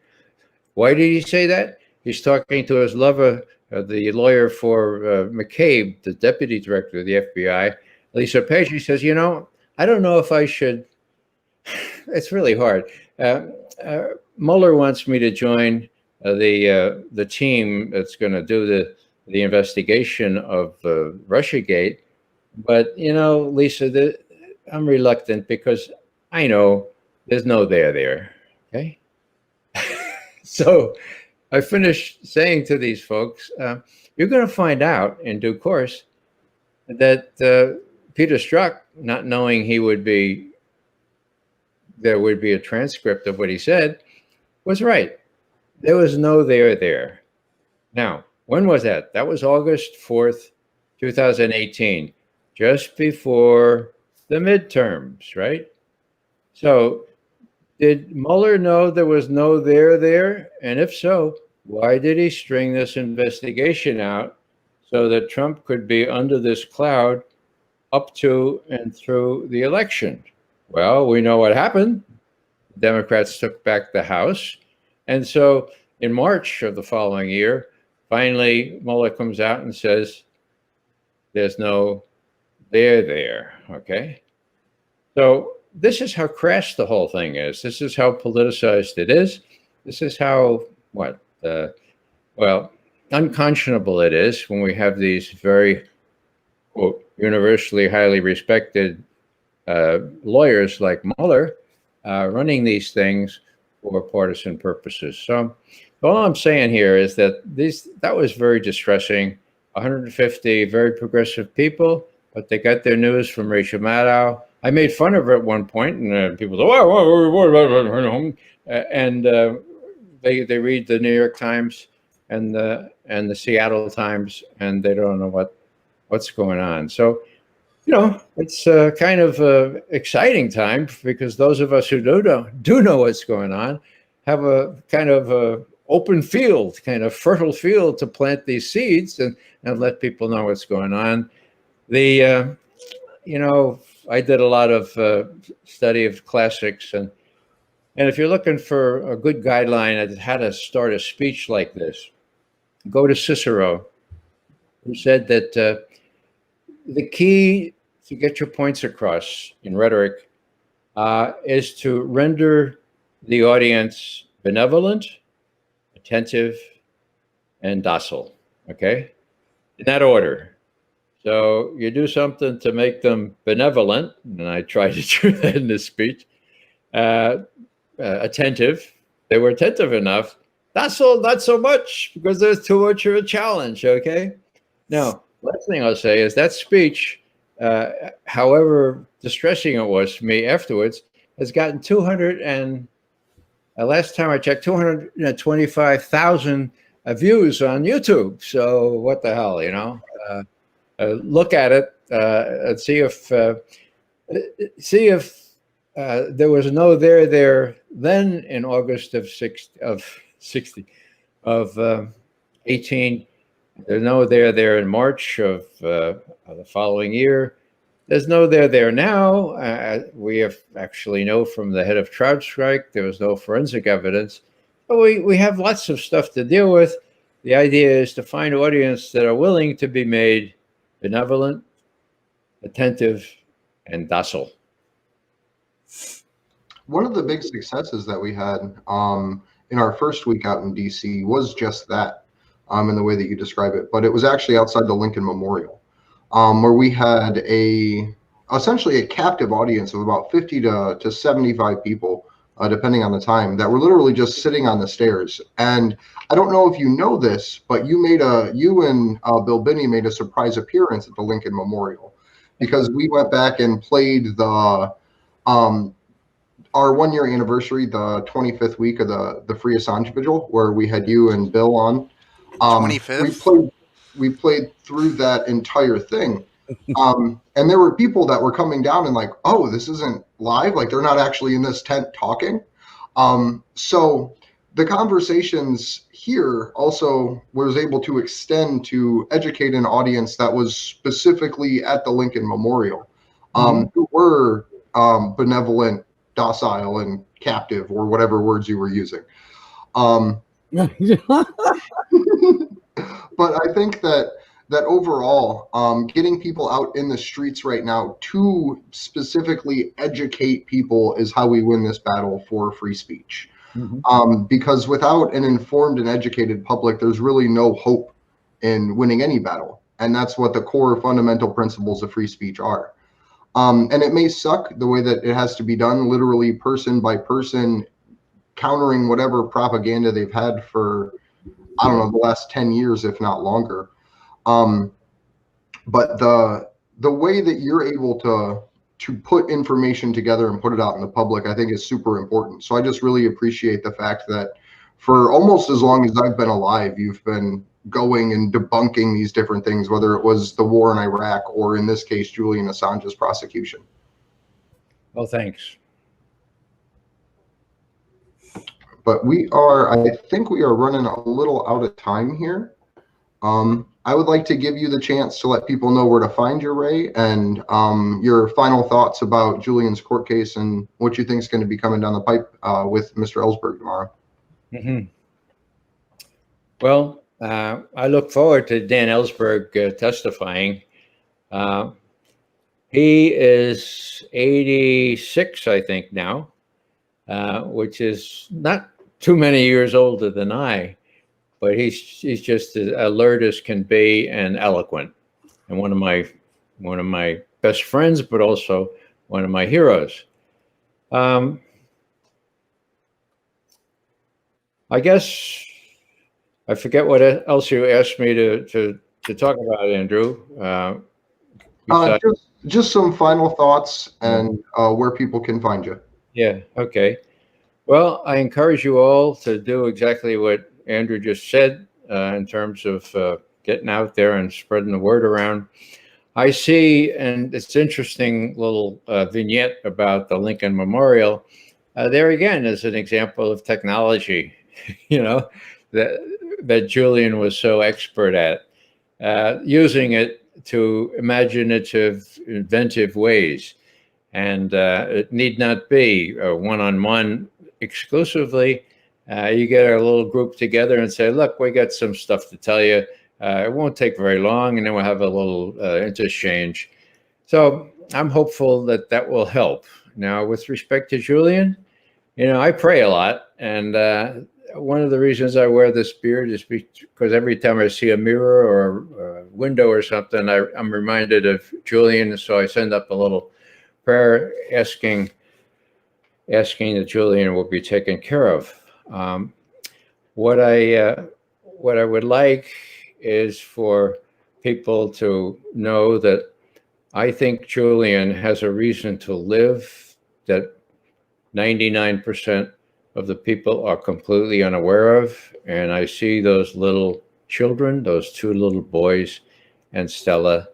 Why did he say that? He's talking to his lover, the lawyer for McCabe, the deputy director of the FBI, Lisa Page. He says, I don't know if I should. It's really hard. Mueller wants me to join the team that's going to do the investigation of Russiagate. But Lisa, I'm reluctant because I know there's no there. Okay, so I finished saying to these folks, you're going to find out in due course that Peter Strzok, not knowing there would be a transcript of what he said, was right. There was no there. Now, when was that? That was August 4th, 2018, just before the midterms, right? So did Mueller know there was no there? And if so, why did he string this investigation out so that Trump could be under this cloud up to and through the election? Well, we know what happened. Democrats took back the House. And so in March of the following year, finally, Mueller comes out and says, there's no there, okay? So this is how crass the whole thing is. This is how politicized it is. This is how, unconscionable it is when we have these very, quote, universally highly respected lawyers like Mueller running these things for partisan purposes. So all I'm saying here is that that was very distressing. 150 very progressive people, but they got their news from Rachel Maddow. I made fun of her at one point, and people said, and they read the New York Times and the Seattle Times, and they don't know what's going on. So, it's kind of exciting time because those of us who do know what's going on have a kind of open field, kind of fertile field to plant these seeds and let people know what's going on. I did a lot of study of classics, and if you're looking for a good guideline on how to start a speech like this, go to Cicero, who said that the key to get your points across in rhetoric is to render the audience benevolent, attentive, and docile, okay? In that order. So you do something to make them benevolent, and I tried to do that in this speech. Attentive, they were attentive enough. Docile, not so much, because there's too much of a challenge, okay? Now, last thing I'll say is that speech, however distressing it was for me afterwards, has gotten last time I checked, 225,000 views on YouTube. So what the hell, look at it and see if there was no there then in August of 18. There's no there in March of the following year. There's no there now. We have actually know from the head of CrowdStrike there was no forensic evidence. But we have lots of stuff to deal with. The idea is to find audience that are willing to be made benevolent, attentive, and docile. One of the big successes that we had in our first week out in DC was just that, in the way that you describe it. But it was actually outside the Lincoln Memorial, where we had essentially a captive audience of about 50 to 75 people, depending on the time, that were literally just sitting on the stairs. And I don't know if you know this, but you and Bill Binney made a surprise appearance at the Lincoln Memorial, because we went back and played our 1 year anniversary, the 25th week of the Free Assange Vigil, where we had you and Bill on. 25th. We played through that entire thing. And there were people that were coming down and like, oh, this isn't live. Like, they're not actually in this tent talking. So the conversations here also was able to extend to educate an audience that was specifically at the Lincoln Memorial, who were benevolent, docile, and captive, or whatever words you were using. But I think that overall, getting people out in the streets right now to specifically educate people is how we win this battle for free speech. Because without an informed and educated public, there's really no hope in winning any battle. And that's what the core fundamental principles of free speech are. And it may suck the way that it has to be done, literally person by person, countering whatever propaganda they've had for, I don't know, the last 10 years, if not longer. But the way that you're able to put information together and put it out in the public, I think is super important. So I just really appreciate the fact that for almost as long as I've been alive, you've been going and debunking these different things, whether it was the war in Iraq or in this case, Julian Assange's prosecution. Well, thanks. But I think we are running a little out of time here. I would like to give you the chance to let people know where to find you, Ray, and your final thoughts about Julian's court case and what you think is going to be coming down the pipe with Mr. Ellsberg tomorrow. Mm-hmm. Well, I look forward to Dan Ellsberg testifying. He is 86, I think, now, which is not too many years older than I. But he's just as alert as can be and eloquent, and one of my best friends, but also one of my heroes. I guess I forget what else you asked me to talk about, Andrew. Just some final thoughts and where people can find you. Yeah. Okay. Well, I encourage you all to do exactly what Andrew just said in terms of getting out there and spreading the word around. I see, and it's interesting little vignette about the Lincoln Memorial. There again is an example of technology, that Julian was so expert at, using it to imaginative, inventive ways. And it need not be one-on-one exclusively. You get a little group together and say, look, we got some stuff to tell you. It won't take very long, and then we'll have a little interchange. So I'm hopeful that will help. Now, with respect to Julian, I pray a lot. And one of the reasons I wear this beard is because every time I see a mirror or a window or something, I'm reminded of Julian. So I send up a little prayer asking that Julian will be taken care of. What I would like is for people to know that I think Julian has a reason to live that 99% of the people are completely unaware of. And I see those little children, those two little boys and Stella,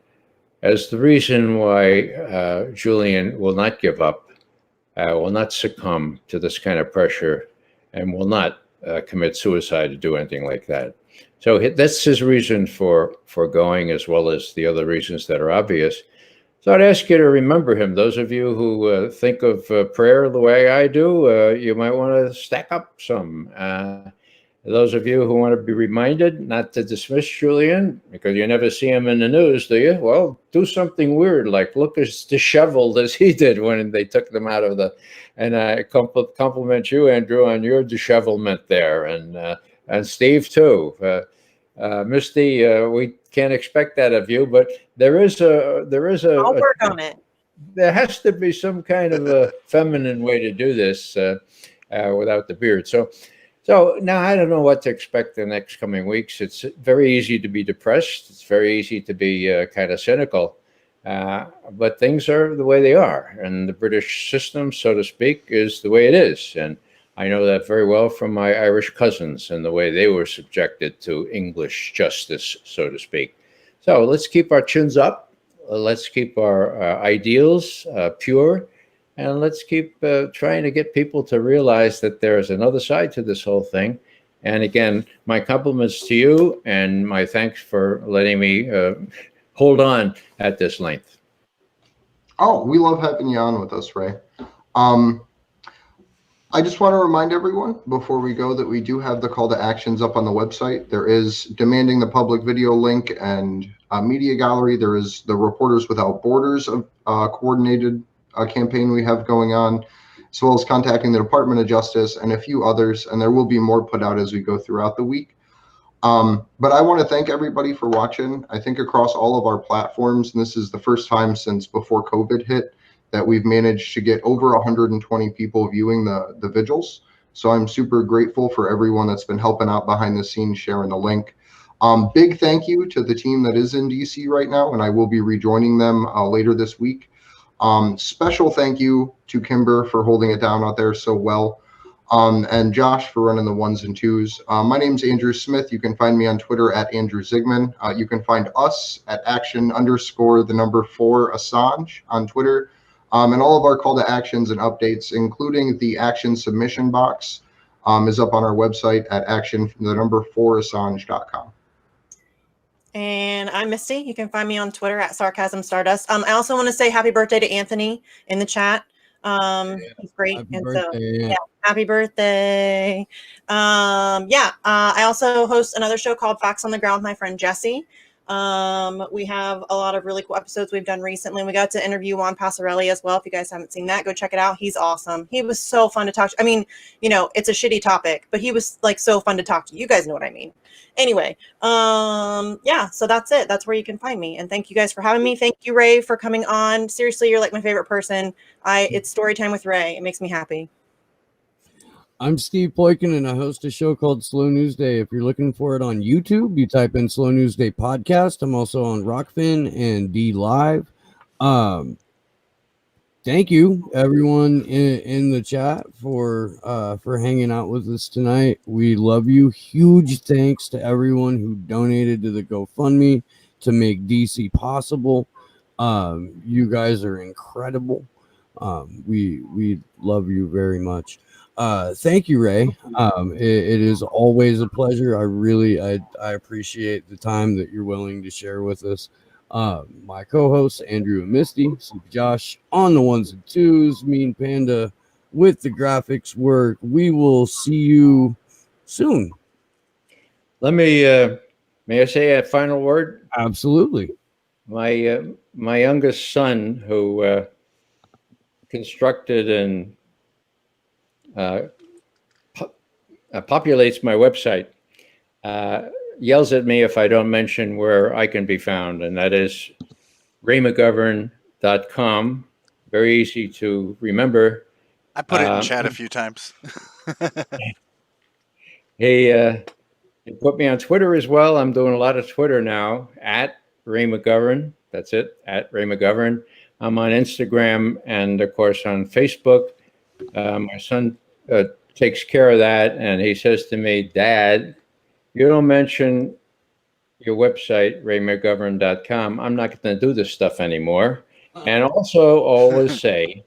as the reason why Julian will not give up, will not succumb to this kind of pressure, and will not commit suicide or do anything like that. So that's his reason for going, as well as the other reasons that are obvious. So I'd ask you to remember him. Those of you who think of prayer the way I do, you might want to stack up some. Those of you who want to be reminded not to dismiss Julian, because you never see him in the news, do you? Well, do something weird, like look as disheveled as he did when they took them out of the. And I compliment you, Andrew, on your dishevelment there, and Steve too. Misty, we can't expect that of you, but there is a. I'll work on it. There has to be some kind of a feminine way to do this without the beard. So now I don't know what to expect the next coming weeks. It's very easy to be depressed. It's very easy to be kind of cynical. But things are the way they are. And the British system, so to speak, is the way it is. And I know that very well from my Irish cousins and the way they were subjected to English justice, so to speak. So let's keep our chins up. Let's keep our ideals pure. And let's keep trying to get people to realize that there's another side to this whole thing. And again, my compliments to you and my thanks for letting me hold on at this length. Oh, we love having you on with us, Ray. I just want to remind everyone before we go that we do have the call to actions up on the website. There is demanding the public video link and media gallery. There is the Reporters Without Borders coordinated campaign we have going on, as well as contacting the Department of Justice and a few others. And there will be more put out as we go throughout the week. But I want to thank everybody for watching. I think across all of our platforms, and this is the first time since before COVID hit that we've managed to get over 120 people viewing the vigils. So I'm super grateful for everyone that's been helping out behind the scenes, sharing the link. Big thank you to the team that is in DC right now, and I will be rejoining them later this week. Special thank you to Kimber for holding it down out there so well. And Josh for running the ones and twos. My name's Andrew Smith. You can find me on Twitter at Andrew Zigman. You can find us at action_4 Assange on Twitter. And all of our call to actions and updates, including the action submission box, is up on our website at action4Assange.com. And I'm Misty. You can find me on Twitter at Sarcasm Stardust. I also want to say happy birthday to Anthony in the chat. He's great. Happy and birthday, so, yeah, happy birthday. I also host another show called Facts on the Ground with my friend Jesse. We have a lot of really cool episodes we've done recently. We got to interview Juan Passarelli as well. If you guys haven't seen that, go check it out. He's awesome. He was so fun to talk to. I mean, you know, it's a shitty topic, but he was like so fun to talk to. You guys know what I mean. Anyway, so that's it. That's where you can find me. And thank you guys for having me. Thank you, Ray, for coming on. Seriously, you're like my favorite person. It's story time with Ray. It makes me happy. I'm Steve Poikin, and I host a show called Slow News Day. If you're looking for it on YouTube, you type in Slow News Day Podcast. I'm also on Rockfin and D Live. Thank you, everyone in the chat for hanging out with us tonight. We love you. Huge thanks to everyone who donated to the GoFundMe to make DC possible. You guys are incredible. We love you very much. Thank you, Ray. It is always a pleasure. I appreciate the time that you're willing to share with us. My co-hosts, Andrew and Misty, Super Josh on the ones and twos, Mean Panda with the graphics work. We will see you soon. Let me, may I say a final word? Absolutely. My youngest son, who constructed and populates my website, yells at me if I don't mention where I can be found, and that is raymcgovern.com. Very easy to remember. I put it in chat a few times. He put me on Twitter as well. I'm doing a lot of Twitter now, at Ray McGovern. That's it, at Ray McGovern. I'm on Instagram and, of course, on Facebook. My son takes care of that, and he says to me, Dad, you don't mention your website, raymcgovern.com. I'm not going to do this stuff anymore. And also always say,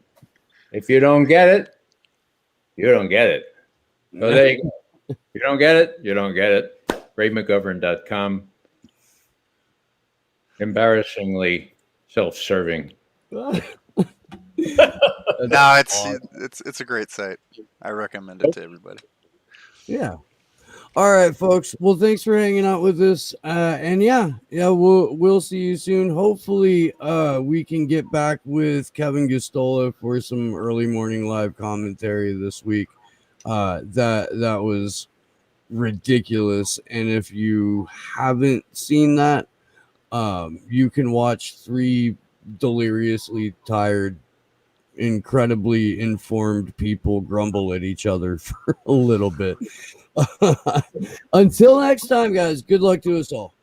if you don't get it, you don't get it. So there you go. If you don't get it, you don't get it. raymcgovern.com. Embarrassingly self-serving. No, it's a great site. I recommend it to everybody. Yeah. All right, folks. Well, thanks for hanging out with us. And we'll see you soon. Hopefully, we can get back with Kevin Gustola for some early morning live commentary this week. That was ridiculous. And if you haven't seen that, you can watch three deliriously tired, incredibly informed people grumble at each other for a little bit. Until next time, guys, good luck to us all.